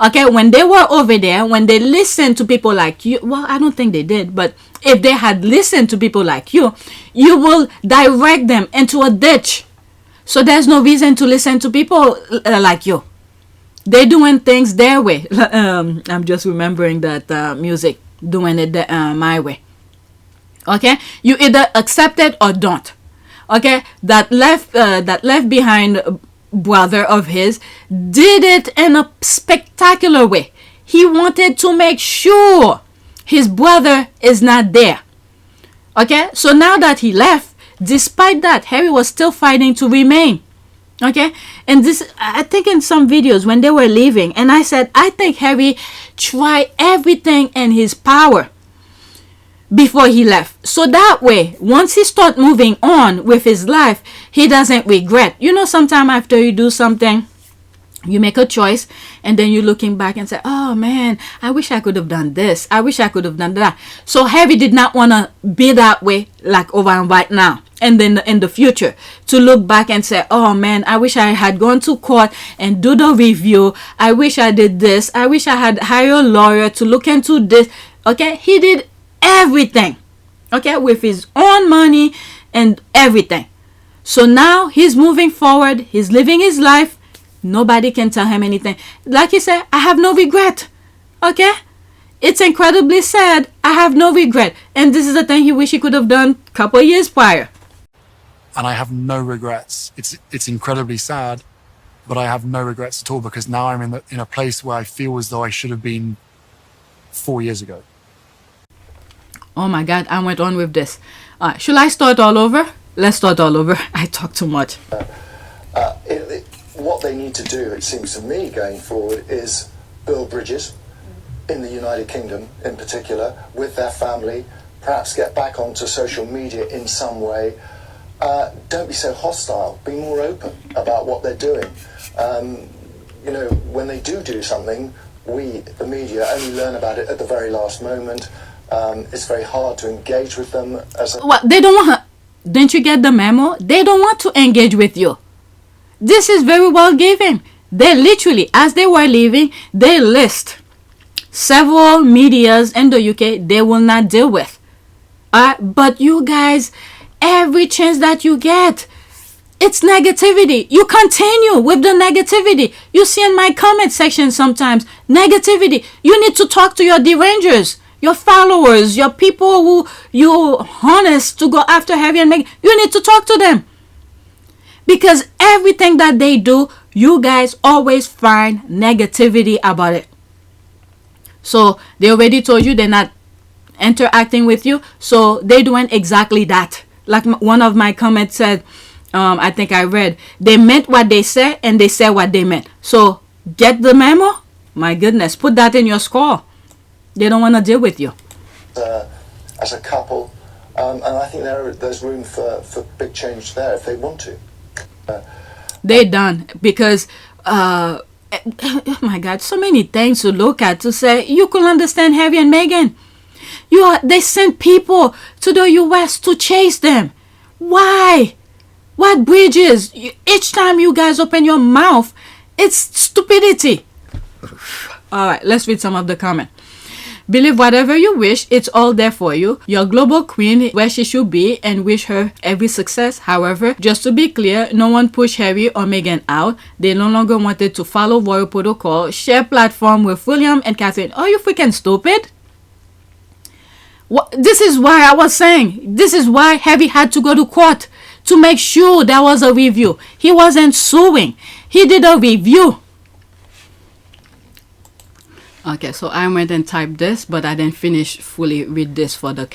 Okay, when they were over there, when they listened to people like you, well, I don't think they did, but if they had listened to people like you, you will direct them into a ditch. So there's no reason to listen to people like you. They're doing things their way. I'm just remembering that music, doing it my way. Okay, you either accept it or don't. Okay, that left behind brother of his did it in a spectacular way. He wanted to make sure his brother is not there. Okay, so now that he left, despite that, Harry was still fighting to remain. Okay, and this, I think in some videos when they were leaving, and I said, I think Harry tried everything in his power before he left, so that way once he start moving on with his life, he doesn't regret. You know, sometime after you do something, you make a choice, and then you're looking back and say, oh man, I wish I could have done this, I wish I could have done that. So Harry did not want to be that way, like over and right now, and then in the future, to look back and say, oh man, I wish I had gone to court and do the review, I wish I did this, I wish I had hired a lawyer to look into this. Okay, he did everything, okay, with his own money and everything. So now he's moving forward, he's living his life. Nobody can tell him anything. Like he said, I have no regret. Okay, it's incredibly sad. I have no regret, and this is the thing he wish he could have done a couple of years prior. And I have no regrets. It's incredibly sad, but I have no regrets at all, because now I'm in a place where I feel as though I should have been 4 years ago. Oh my God, I went on with this. Should I start all over? Let's start all over. I talk too much. What they need to do, it seems to me, going forward, is build bridges in the United Kingdom in particular with their family, perhaps get back onto social media in some way. Don't be so hostile, be more open about what they're doing. You know, when they do something, we, the media, only learn about it at the very last moment. It's very hard to engage with them. Well, they don't want. Didn't you get the memo? They don't want to engage with you. This is very well given. They literally, as they were leaving, they list several medias in the UK they will not deal with. But you guys, every chance that you get, it's negativity. You continue with the negativity. You see in my comment section sometimes, negativity. You need to talk to your derangers, your followers, your people who you're honest to go after Harry and Meghan. You need to talk to them. Because everything that they do, you guys always find negativity about it. So they already told you they're not interacting with you. So they're doing exactly that. Like one of my comments said, I think I read, they meant what they said and they said what they meant. So get the memo? My goodness, put that in your score. They don't want to deal with you. As a couple, and I think there's room for big change there if they want to. They're done because, oh my God, so many things to look at to say you could understand Harry and Meghan. They sent people to the US to chase them. Why? What bridges? Each time you guys open your mouth, it's stupidity. All right, let's read some of the comment. Believe whatever you wish, it's all there for you. Your global queen where she should be and wish her every success. However, just to be clear, no one pushed Harry or Meghan out. They no longer wanted to follow royal protocol, share platform with William and Catherine. Are you freaking stupid? This is why I was saying, this is why Harry had to go to court to make sure there was a review. He wasn't suing. He did a review. Okay, so I went and typed this, but I didn't finish fully read this for the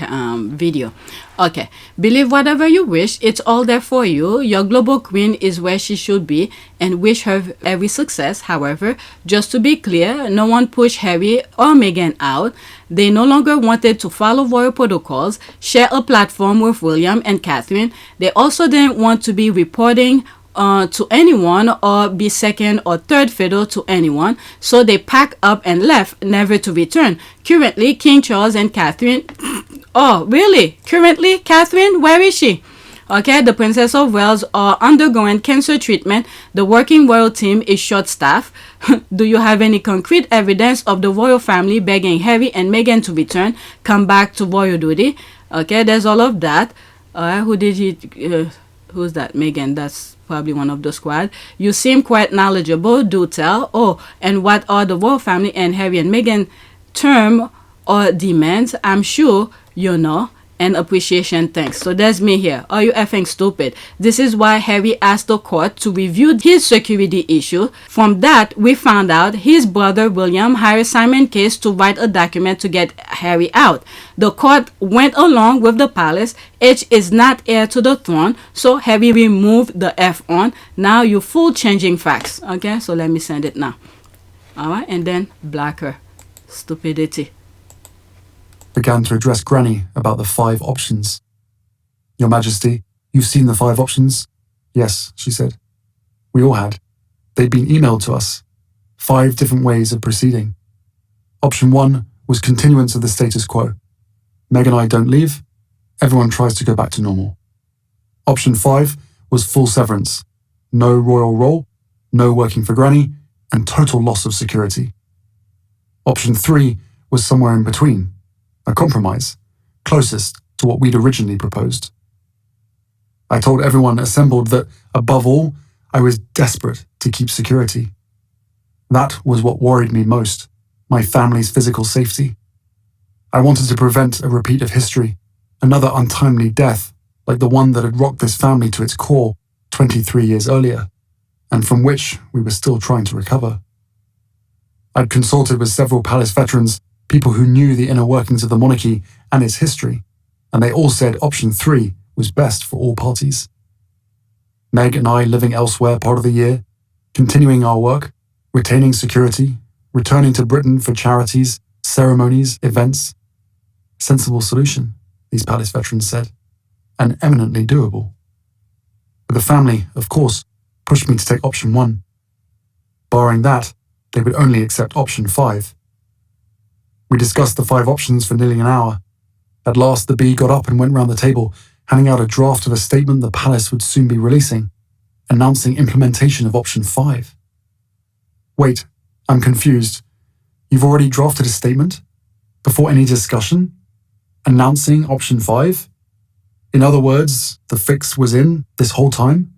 video. Okay, believe whatever you wish, it's all there for you. Your global queen is where she should be and wish her every success. However, just to be clear, no one pushed Harry or Meghan out. They no longer wanted to follow royal protocols, share a platform with William and Catherine. They also didn't want to be reporting to anyone or be second or third fiddle to anyone, so they packed up and left, never to return. Currently, King Charles and Catherine... Oh, really? Currently, Catherine? Where is she? Okay, the Princess of Wales are undergoing cancer treatment. The working royal team is short-staffed. Do you have any concrete evidence of the royal family begging Harry and Meghan to return, come back to royal duty? Okay, there's all of that. Who did he... who's that? Meghan, that's probably one of the squad. You seem quite knowledgeable. Do tell. Oh, and what are the royal family and Harry and Meghan term or demands? I'm sure you know. And appreciation, thanks. So there's me here. Are you effing stupid? This is why Harry asked the court to review his security issue. From that, we found out his brother William hired Simon Case to write a document to get Harry out. The court went along with the palace. H is not heir to the throne, so Harry removed the F on. Now you full changing facts. Okay, so let me send it now. All right, and then blacker stupidity. Began to address Granny about the 5 options. Your Majesty, you've seen the 5 options? Yes, she said. We all had. They'd been emailed to us. 5 different ways of proceeding. Option 1 was continuance of the status quo. Meg and I don't leave. Everyone tries to go back to normal. Option 5 was full severance. No royal role, no working for Granny, and total loss of security. Option 3 was somewhere in between. A compromise, closest to what we'd originally proposed. I told everyone assembled that, above all, I was desperate to keep security. That was what worried me most, my family's physical safety. I wanted to prevent a repeat of history, another untimely death like the one that had rocked this family to its core 23 years earlier, and from which we were still trying to recover. I'd consulted with several palace veterans people who knew the inner workings of the monarchy and its history, and they all said option 3 was best for all parties. Meg and I living elsewhere part of the year, continuing our work, retaining security, returning to Britain for charities, ceremonies, events. Sensible solution, these palace veterans said, and eminently doable. But the family, of course, pushed me to take option 1. Barring that, they would only accept option 5. We discussed the 5 options for nearly an hour. At last, the bee got up and went round the table, handing out a draft of a statement the palace would soon be releasing, announcing implementation of option 5. Wait, I'm confused. You've already drafted a statement? Before any discussion? Announcing option 5? In other words, the fix was in this whole time?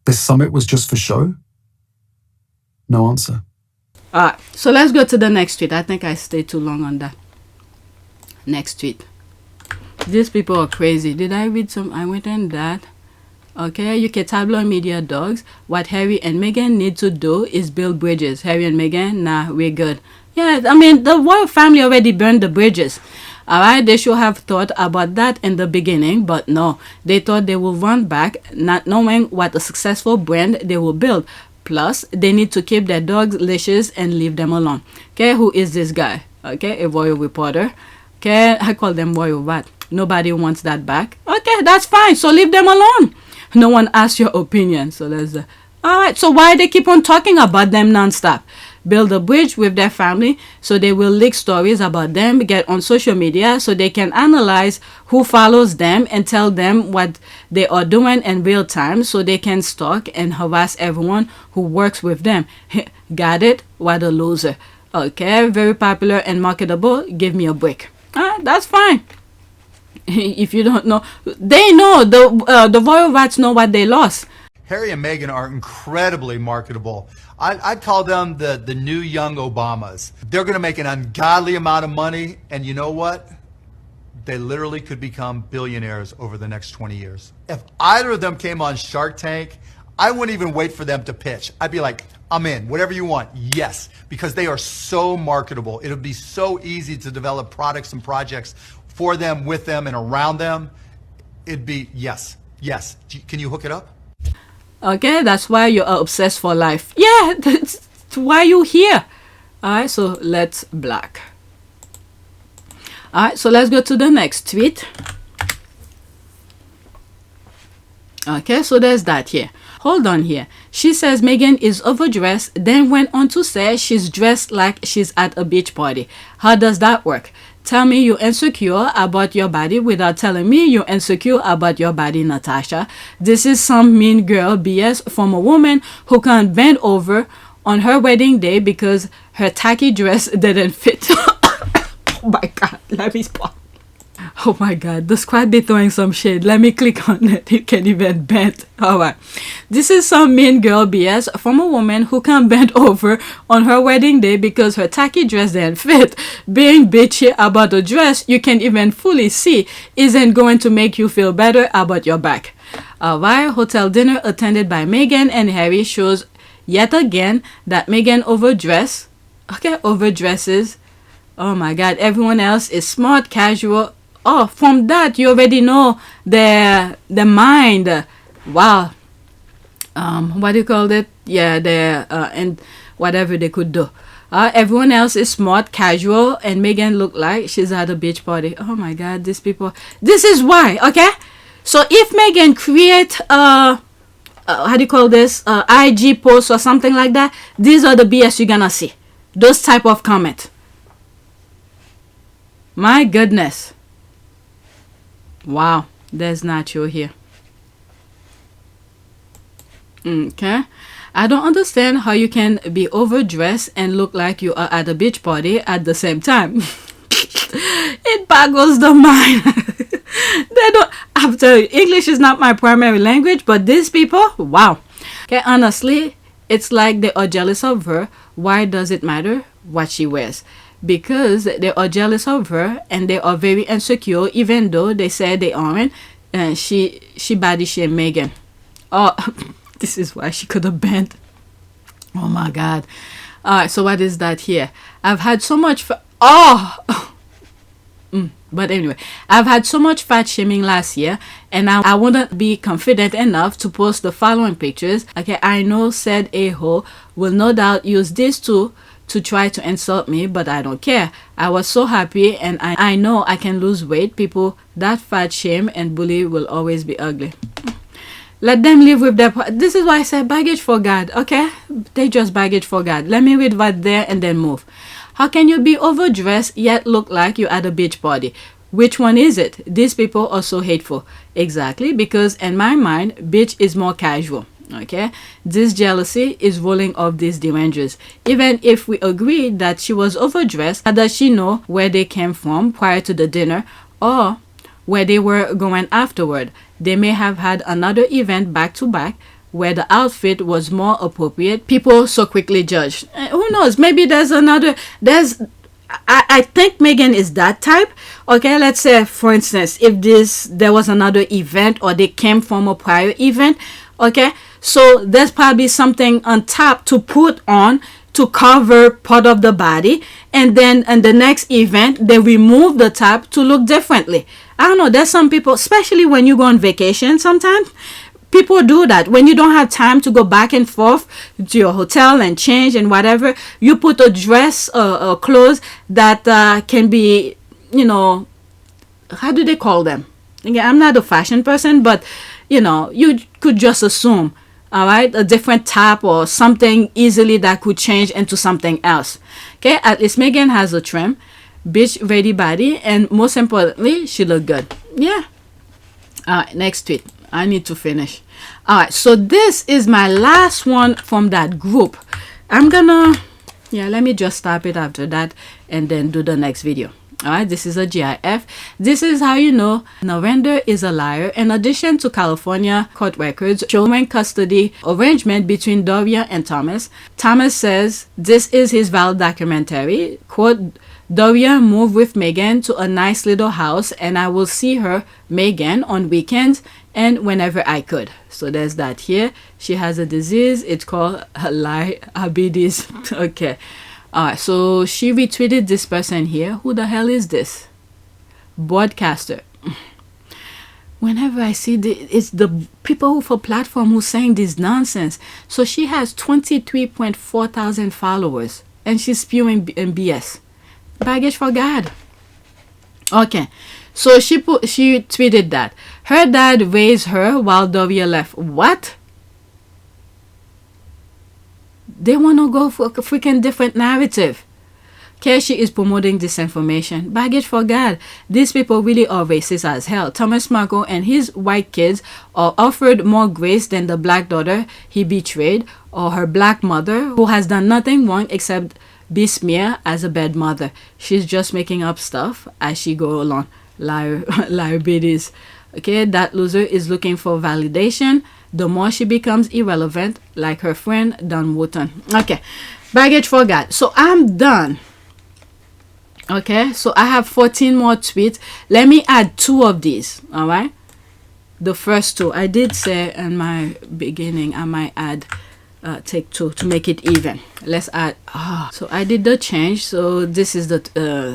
This summit was just for show? No answer. Alright, so let's go to the next tweet. I think I stayed too long on that. Next tweet. These people are crazy. Did I read some? I went in that. Okay, UK tabloid media dogs. What Harry and Meghan need to do is build bridges. Harry and Meghan, nah, we're good. Yeah, I mean, the royal family already burned the bridges. Alright, they should have thought about that in the beginning, but no. They thought they will run back, not knowing what a successful brand they will build. Plus, they need to keep their dogs leashes and leave them alone. Okay, who is this guy? Okay, a royal reporter. Okay, I call them royal rat. Nobody wants that back. Okay, that's fine. So leave them alone. No one asks your opinion. So there's alright, so why they keep on talking about them non-stop? Build a bridge with their family so they will leak stories about them, get on social media so they can analyze who follows them and tell them what they are doing in real time so they can stalk and harass everyone who works with them. Got it? What a loser. Okay, very popular and marketable. Give me a break. Alright, that's fine. If you don't know, they know. The royal rats know what they lost. Harry and Meghan are incredibly marketable. I'd call them the new young Obamas. They're going to make an ungodly amount of money, and you know what? They literally could become billionaires over the next 20 years. If either of them came on Shark Tank, I wouldn't even wait for them to pitch. I'd be like, I'm in, whatever you want, yes, because they are so marketable. It'll be so easy to develop products and projects for them, with them, and around them. It'd be, yes. Can you hook it up? Okay, that's why you're obsessed for life. Yeah, that's why you're here. Alright, so let's black. Alright, so let's go to the next tweet. Okay, so there's that here. Hold on here. She says Meghan is overdressed, then went on to say she's dressed like she's at a beach party. How does that work? Tell me you're insecure about your body without telling me you're insecure about your body, Natasha. This is some mean girl BS from a woman who can't bend over on her wedding day because her tacky dress didn't fit. Oh my God, let me spot. Oh my God, the squad be throwing some shade. Let me click on it. You can't even bend. Alright. This is some mean girl BS from a woman who can't bend over on her wedding day because her tacky dress didn't fit. Being bitchy about a dress you can't even fully see isn't going to make you feel better about your back. Alright, hotel dinner attended by Meghan and Harry shows yet again that Meghan overdresses. Oh my God, everyone else is smart, casual. Oh, from that you already know the mind. Wow. What do you call it? Yeah, and whatever they could do. Everyone else is smart, casual, and Meghan look like she's at a beach party. Oh my God, these people. This is why. Okay. So if Meghan create how do you call this? IG post or something like that. These are the BS you're gonna see. Those type of comment. My goodness. Wow, there's Nacho here. Okay. I don't understand how you can be overdressed and look like you are at a beach party at the same time. It boggles the mind. They don't. I'm telling you, English is not my primary language, but these people, wow. Okay, honestly, it's like they are jealous of her. Why does it matter what she wears? Because they are jealous of her and they are very insecure, even though they say they aren't. And she body shame Meghan. Oh, this is why she could have bent. Oh my God. Alright, so what is that here? I've had so much Oh, but anyway, I've had so much fat shaming last year, and I wouldn't be confident enough to post the following pictures. Okay, I know said a-hole will no doubt use this too to try to insult me, but I don't care. I was so happy, and I know I can lose weight. People that fat shame and bully will always be ugly. Let them live with their... This is why I said baggage for God, okay? They just baggage for God. Let me read what there and then move. How can you be overdressed yet look like you at a beach party? Which one is it? These people are so hateful. Exactly, because in my mind, beach is more casual. Okay, this jealousy is rolling off these Derangers. Even if we agree that she was overdressed, how does she know where they came from prior to the dinner or where they were going afterward? They may have had another event back to back where the outfit was more appropriate. People so quickly judge. Who knows? Maybe there's another. I think Meghan is that type. Okay, let's say for instance, if there was another event or they came from a prior event. Okay, so there's probably something on top to put on to cover part of the body, and then in the next event they remove the top to look differently. I don't know, there's some people, especially when you go on vacation, sometimes people do that. When you don't have time to go back and forth to your hotel and change and whatever, you put a dress or clothes that can be, you know, how do they call them? Again, I'm not a fashion person, but you know, you could just assume, all right, a different top or something easily that could change into something else. Okay, at least Meghan has a trim, beach ready body, and most importantly, she looked good. Yeah. All right, next tweet. I need to finish. All right, so this is my last one from that group. I'm gonna, yeah, let me just stop it after that and then do the next video. All right, this is a GIF. This is how you know Narinder is a liar. In addition to California court records showing custody arrangement between Doria and Thomas, Thomas says this is his valid documentary. Quote, Doria moved with Meghan to a nice little house, and I will see her, Meghan, on weekends and whenever I could. So there's that here. She has a disease. It's called diabetes. Okay. Alright, so she retweeted this person here. Who the hell is this? Broadcaster. Whenever I see it's the people for platform who's saying this nonsense. So she has 23.4 thousand followers and she's spewing BS. Baggage for God. Okay, so she tweeted that her dad raised her while Doria left. What? They want to go for a freaking different narrative. Okay, she is promoting disinformation. Baggage for God. These people really are racist as hell. Thomas Markle and his white kids are offered more grace than the black daughter he betrayed or her black mother who has done nothing wrong except be smeared as a bad mother. She's just making up stuff as she go along. Liabilities. Okay, that loser is looking for validation. The more she becomes irrelevant, like her friend Don Wooten. Okay, baggage for God. So I'm done. Okay, so I have 14 more tweets. Let me add 2 of these. All right, the first 2 I did say in my beginning I might add take 2 to make it even. Let's add so I did the change. So this is the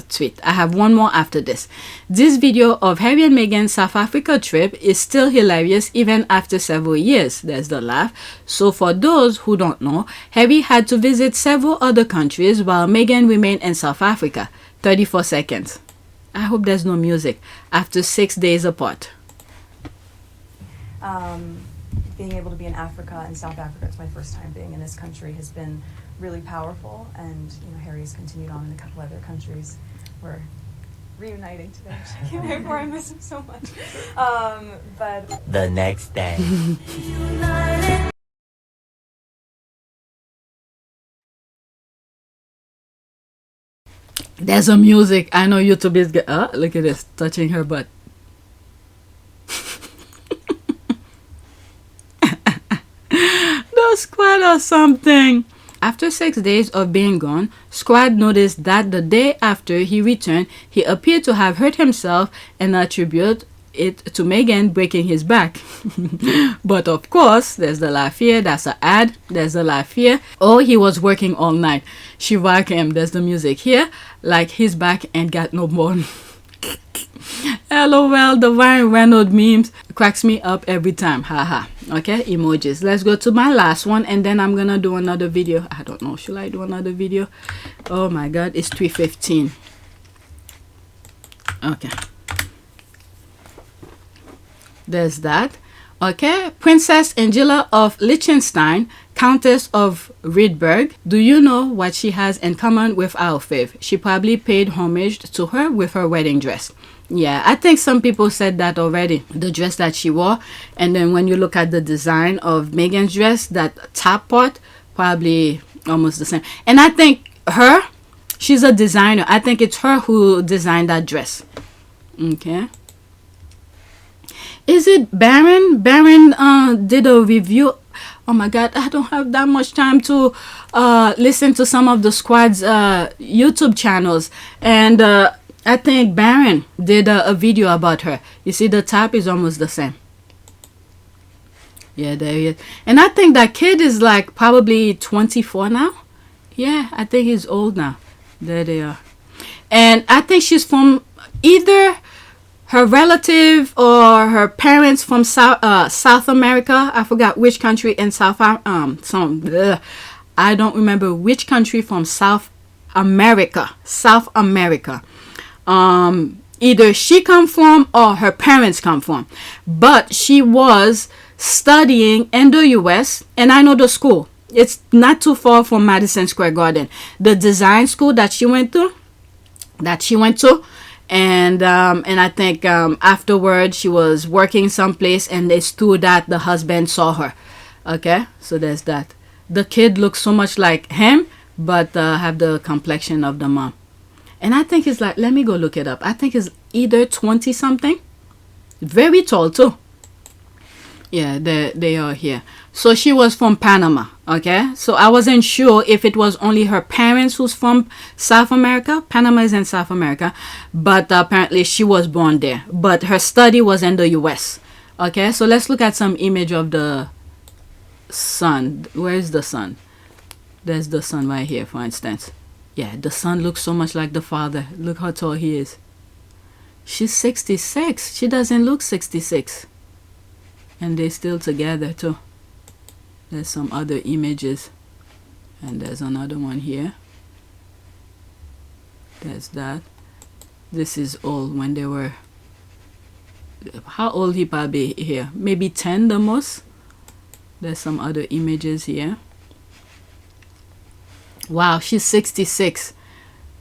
tweet. I have 1 more after this. This video of Harry and Meghan's South Africa trip is still hilarious even after several years. There's the laugh. So for those who don't know, Harry had to visit several other countries while Meghan remained in South Africa. 34 seconds. I hope there's no music. After 6 days apart. Being able to be in Africa and South Africa, it's my first time being in this country, has been really powerful. And you know, Harry's continued on in a couple other countries. We're reuniting today. I can't wait for I miss him so much. But the next day. There's a music. I know YouTube is look at this, touching her butt. The squad or something. After 6 days of being gone, Squad noticed that the day after he returned, he appeared to have hurt himself and attribute it to Meghan breaking his back. But of course, there's the laugh here. That's an ad. There's the laugh here. Oh, he was working all night. She whack him. There's the music here. Like his back ain't got no bone. LOL, the Ryan Reynolds memes cracks me up every time. Haha. Okay, emojis. Let's go to my last one, and then I'm gonna do another video. I don't know. Should I do another video? Oh my god, it's 3:15. Okay. There's that. Okay, Princess Angela of Liechtenstein, Countess of Riedberg. Do you know what she has in common with our fave? She probably paid homage to her with her wedding dress. Yeah, I think some people said that already. The dress that she wore. And then when you look at the design of Meghan's dress, that top part, probably almost the same. And I think her, she's a designer. I think it's her who designed that dress. Okay. Is it Baron? Baron did a review. Oh my god, I don't have that much time to listen to some of the squad's YouTube channels. And I think Baron did a video about her. You see, the top is almost the same. Yeah, there he is. And I think that kid is like probably 24 now. Yeah, I think he's old now. There they are. And I think she's from either her relative or her parents from South America. I forgot which country in I don't remember which country from South America. Either she come from or her parents come from. But she was studying in the US, and I know the school. It's not too far from Madison Square Garden. The design school that she went to. And I think afterwards she was working someplace, and it's through that the husband saw her. Okay, so there's that. The kid looks so much like him, but have the complexion of the mom. And I think it's like, let me go look it up. I think it's either 20 something. Very tall too. Yeah, they are here. So she was from Panama. Okay, so I wasn't sure if it was only her parents who's from South America. Panama is in South America, but apparently she was born there, but her study was in the US. Okay, so let's look at some image of the son. Where is the son? There's the son right here, for instance. Yeah, the son looks so much like the father. Look how tall he is. She's 66. She doesn't look 66. And they're still together too. There's some other images. And there's another one here. There's that. This is old when they were... How old he probably here? Maybe 10 the most. There's some other images here. Wow, she's 66.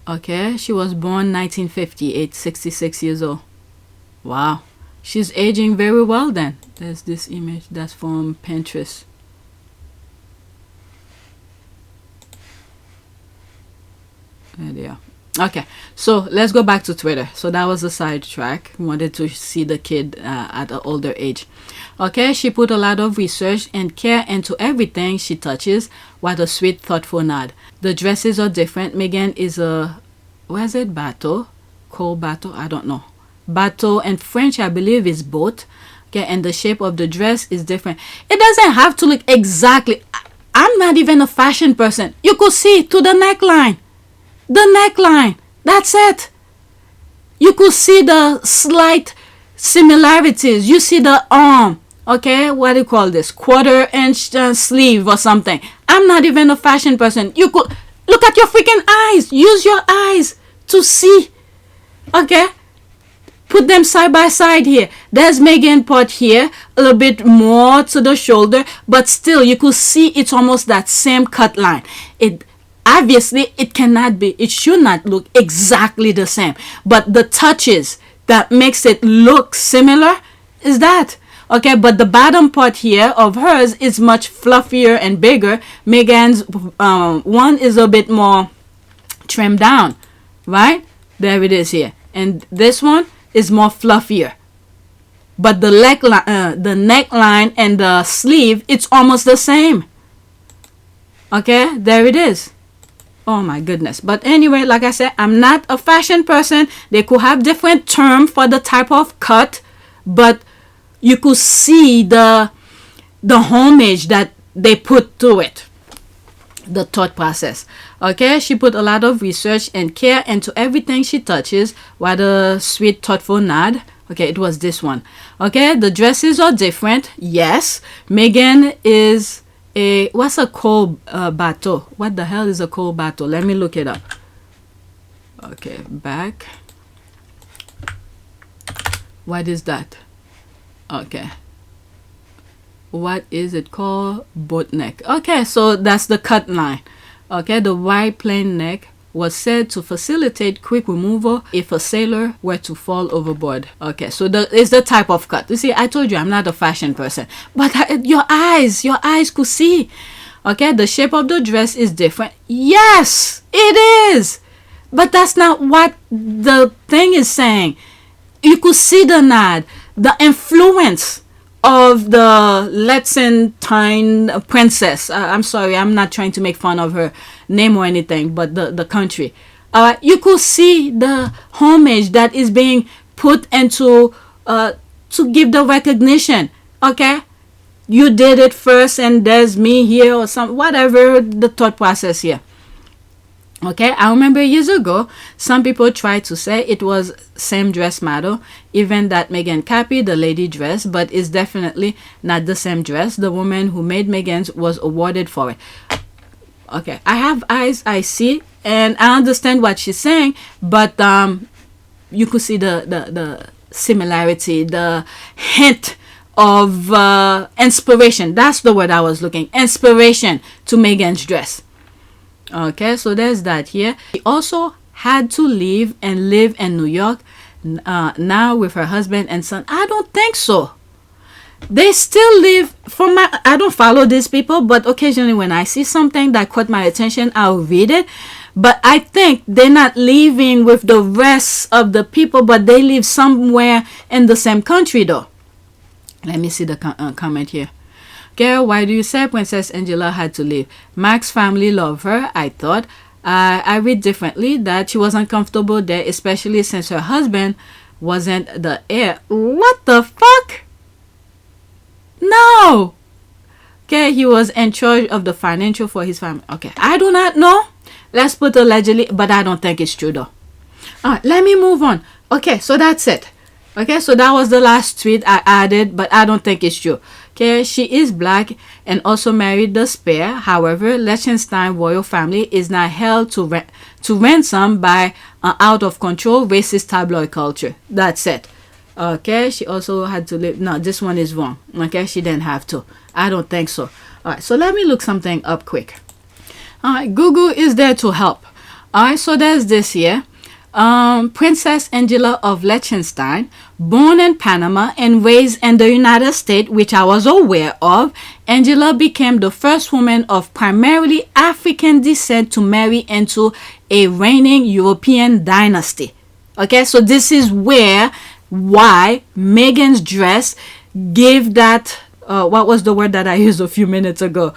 Okay, she was born 1958, 66 years old. Wow, she's aging very well then. There's this image that's from Pinterest. There they are. Okay, so let's go back to Twitter. So that was a sidetrack. Wanted to see the kid at an older age. Okay, she put a lot of research and care into everything she touches. What a sweet, thoughtful nod. The dresses are different. Meghan is a, where is it? Bateau? Cold bateau? I don't know. Bateau in French, I believe, is boat. Okay, and the shape of the dress is different. It doesn't have to look exactly. I'm not even a fashion person. You could see to the neckline. The neckline. That's it. You could see the slight similarities. You see the arm. Okay, what do you call this? Quarter-inch sleeve or something. I'm not even a fashion person. You could look at your freaking eyes. Use your eyes to see. Okay, put them side by side here. There's Meghan part here, a little bit more to the shoulder, but still you could see it's almost that same cut line. It obviously it cannot be. It should not look exactly the same, but the touches that makes it look similar is that. Okay, but the bottom part here of hers is much fluffier and bigger. Meghan's one is a bit more trimmed down, right? There it is here. And this one is more fluffier. But the neckline and the sleeve, it's almost the same. Okay, there it is. Oh my goodness. But anyway, like I said, I'm not a fashion person. They could have different terms for the type of cut. but you could see the homage that they put to it, the thought process. Okay, she put a lot of research and care into everything she touches. What a sweet, thoughtful nod. Okay, it was this one. Okay, the dresses are different. Yes, Meghan is what's a cold bateau? What the hell is a cold bateau? Let me look it up. Okay, back. What is that? Okay. What is it called? Boat neck. Okay, so that's the cut line. Okay, the wide plain neck was said to facilitate quick removal if a sailor were to fall overboard. Okay, so it's the type of cut. You see, I told you I'm not a fashion person, but your eyes could see. Okay, the shape of the dress is different. Yes, it is. But that's not what the thing is saying. You could see the nod, the influence of the Liechtenstein princess. I'm sorry, I'm not trying to make fun of her name or anything, but the country. You could see the homage that is being put into to give the recognition. Okay, you did it first, and there's me here or some whatever the thought process here. Okay, I remember years ago, some people tried to say it was same dress model, even that Meghan copied the lady dress, but it's definitely not the same dress. The woman who made Meghan's was awarded for it. Okay, I have eyes, I see, and I understand what she's saying, but you could see the similarity, the hint of inspiration. That's the word I was looking. Inspiration to Meghan's dress. Okay, so there's that here. She also had to leave and live in New York now with her husband and son. I don't think so. They still live I don't follow these people, but occasionally when I see something that caught my attention, I'll read it. But I think they're not living with the rest of the people, but they live somewhere in the same country though. Let me see the comment here. Girl, why do you say Princess Angela had to leave? Mac's family love her, I thought. I read differently that she was uncomfortable there, especially since her husband wasn't the heir. What the fuck? No. Okay, he was in charge of the financial for his family. Okay, I do not know. Let's put allegedly, but I don't think it's true though. All right, let me move on. Okay, so that's it. Okay, so that was the last tweet I added, but I don't think it's true. Okay, she is black and also married the spare. However, Liechtenstein royal family is not held to ransom by out of control racist tabloid culture. That's it. Okay, she also had to live. No, this one is wrong. Okay, she didn't have to. I don't think so. All right, so let me look something up quick. All right, Google is there to help. All right, so there's this here. Princess Angela of Liechtenstein, born in Panama and raised in the United States, which I was aware of. Angela became the first woman of primarily African descent to marry into a reigning European dynasty. Okay, so this is why Meghan's dress gave that, what was the word that I used a few minutes ago?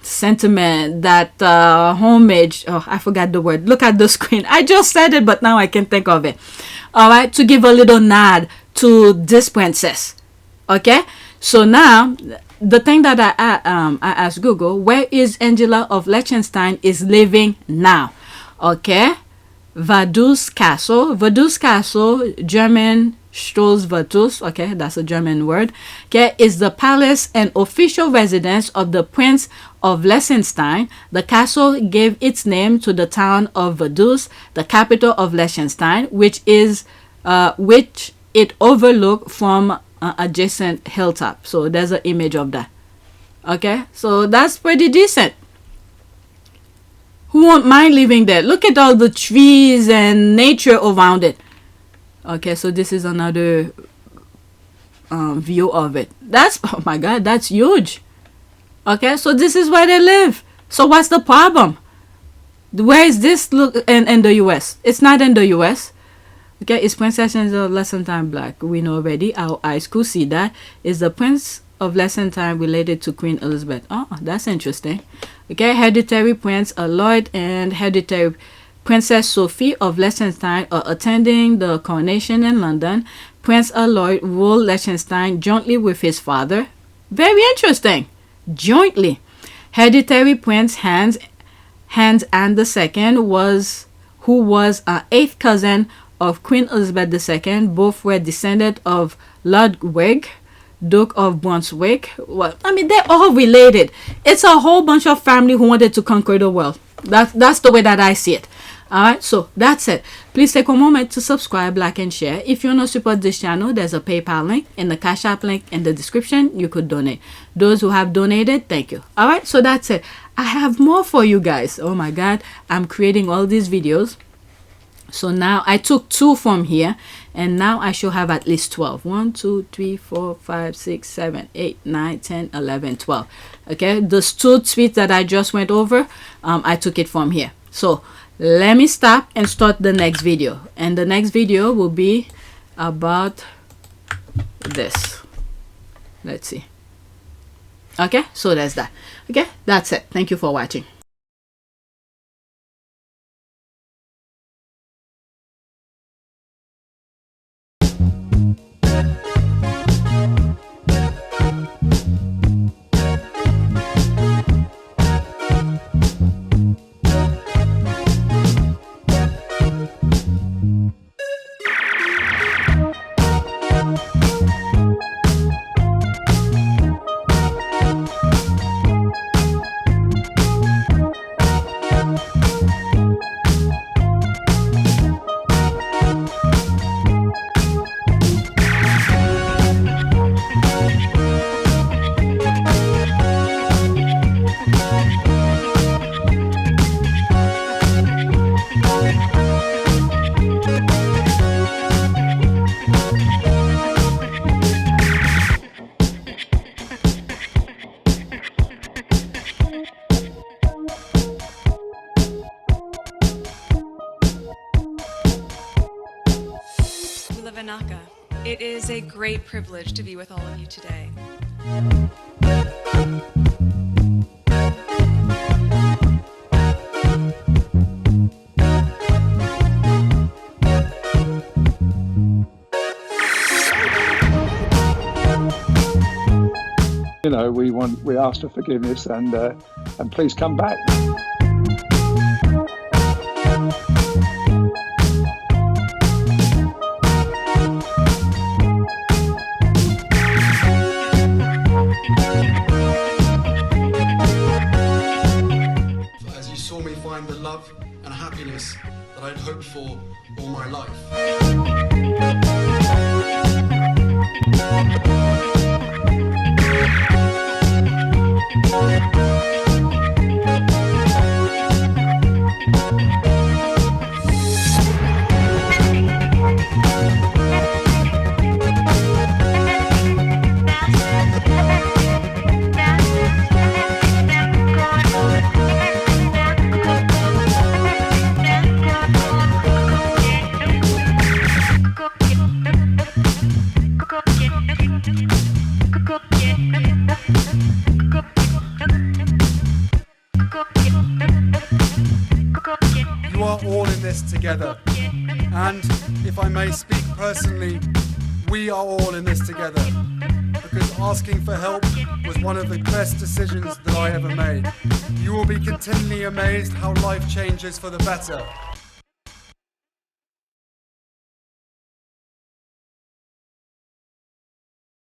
Sentiment, that homage. Oh, I forgot the word. Look at the screen. I just said it, but now I can't think of it. All right, to give a little nod to this princess. Okay, so now the thing that I asked Google, where is Angela of Liechtenstein is living now? Okay, Vaduz Castle, German Stolz. Okay, that's a German word. Okay, is the palace and official residence of the Prince of Liechtenstein. The castle gave its name to the town of Vaduz, the capital of Liechtenstein, which it overlooked from adjacent hilltop. So there's an image of that. Okay, so that's pretty decent. Who won't mind living there? Look at all the trees and nature around it. Okay, so this is another view of it. Oh my god, that's huge. Okay, so this is where they live. So what's the problem? Where is this look in the US? It's not in the US. Okay, is Princess Angela of Liechtenstein black? We know already. Our eyes could see that. Is the Prince of Liechtenstein related to Queen Elizabeth? Oh, that's interesting. Okay, hereditary Prince Lloyd and hereditary Princess Sophie of Liechtenstein are attending the coronation in London. Prince Aloy ruled Liechtenstein jointly with his father. Very interesting. Jointly. Hereditary Prince Hans Anne II who was an 8th cousin of Queen Elizabeth II. Both were descended of Ludwig, Duke of Brunswick. Well, I mean, they're all related. It's a whole bunch of family who wanted to conquer the world. That's the way that I see it. Alright, so that's it. Please take a moment to subscribe, like, and share. If you want to support this channel, there's a PayPal link and the Cash App link in the description. You could donate. Those who have donated, thank you. Alright, so that's it. I have more for you guys. Oh my god, I'm creating all these videos. So now I took 2 from here, and now I should have at least 12. 1, 2, 3, 4, 5, 6, 7, 8, 9, 10, 11, 12. Okay, those 2 tweets that I just went over, I took it from here. So let me stop and start the next video, and the next video will be about this. Let's see. Okay, so that's that. Okay, that's it. Thank you for watching. It is a great privilege to be with all of you today. You know, we ask for forgiveness and please come back. As you saw me find the love and happiness that I'd hoped for all my life. You are all in this together, and if I may speak personally, we are all in this together, because asking for help was one of the best decisions that I ever made. You will be continually amazed how life changes for the better.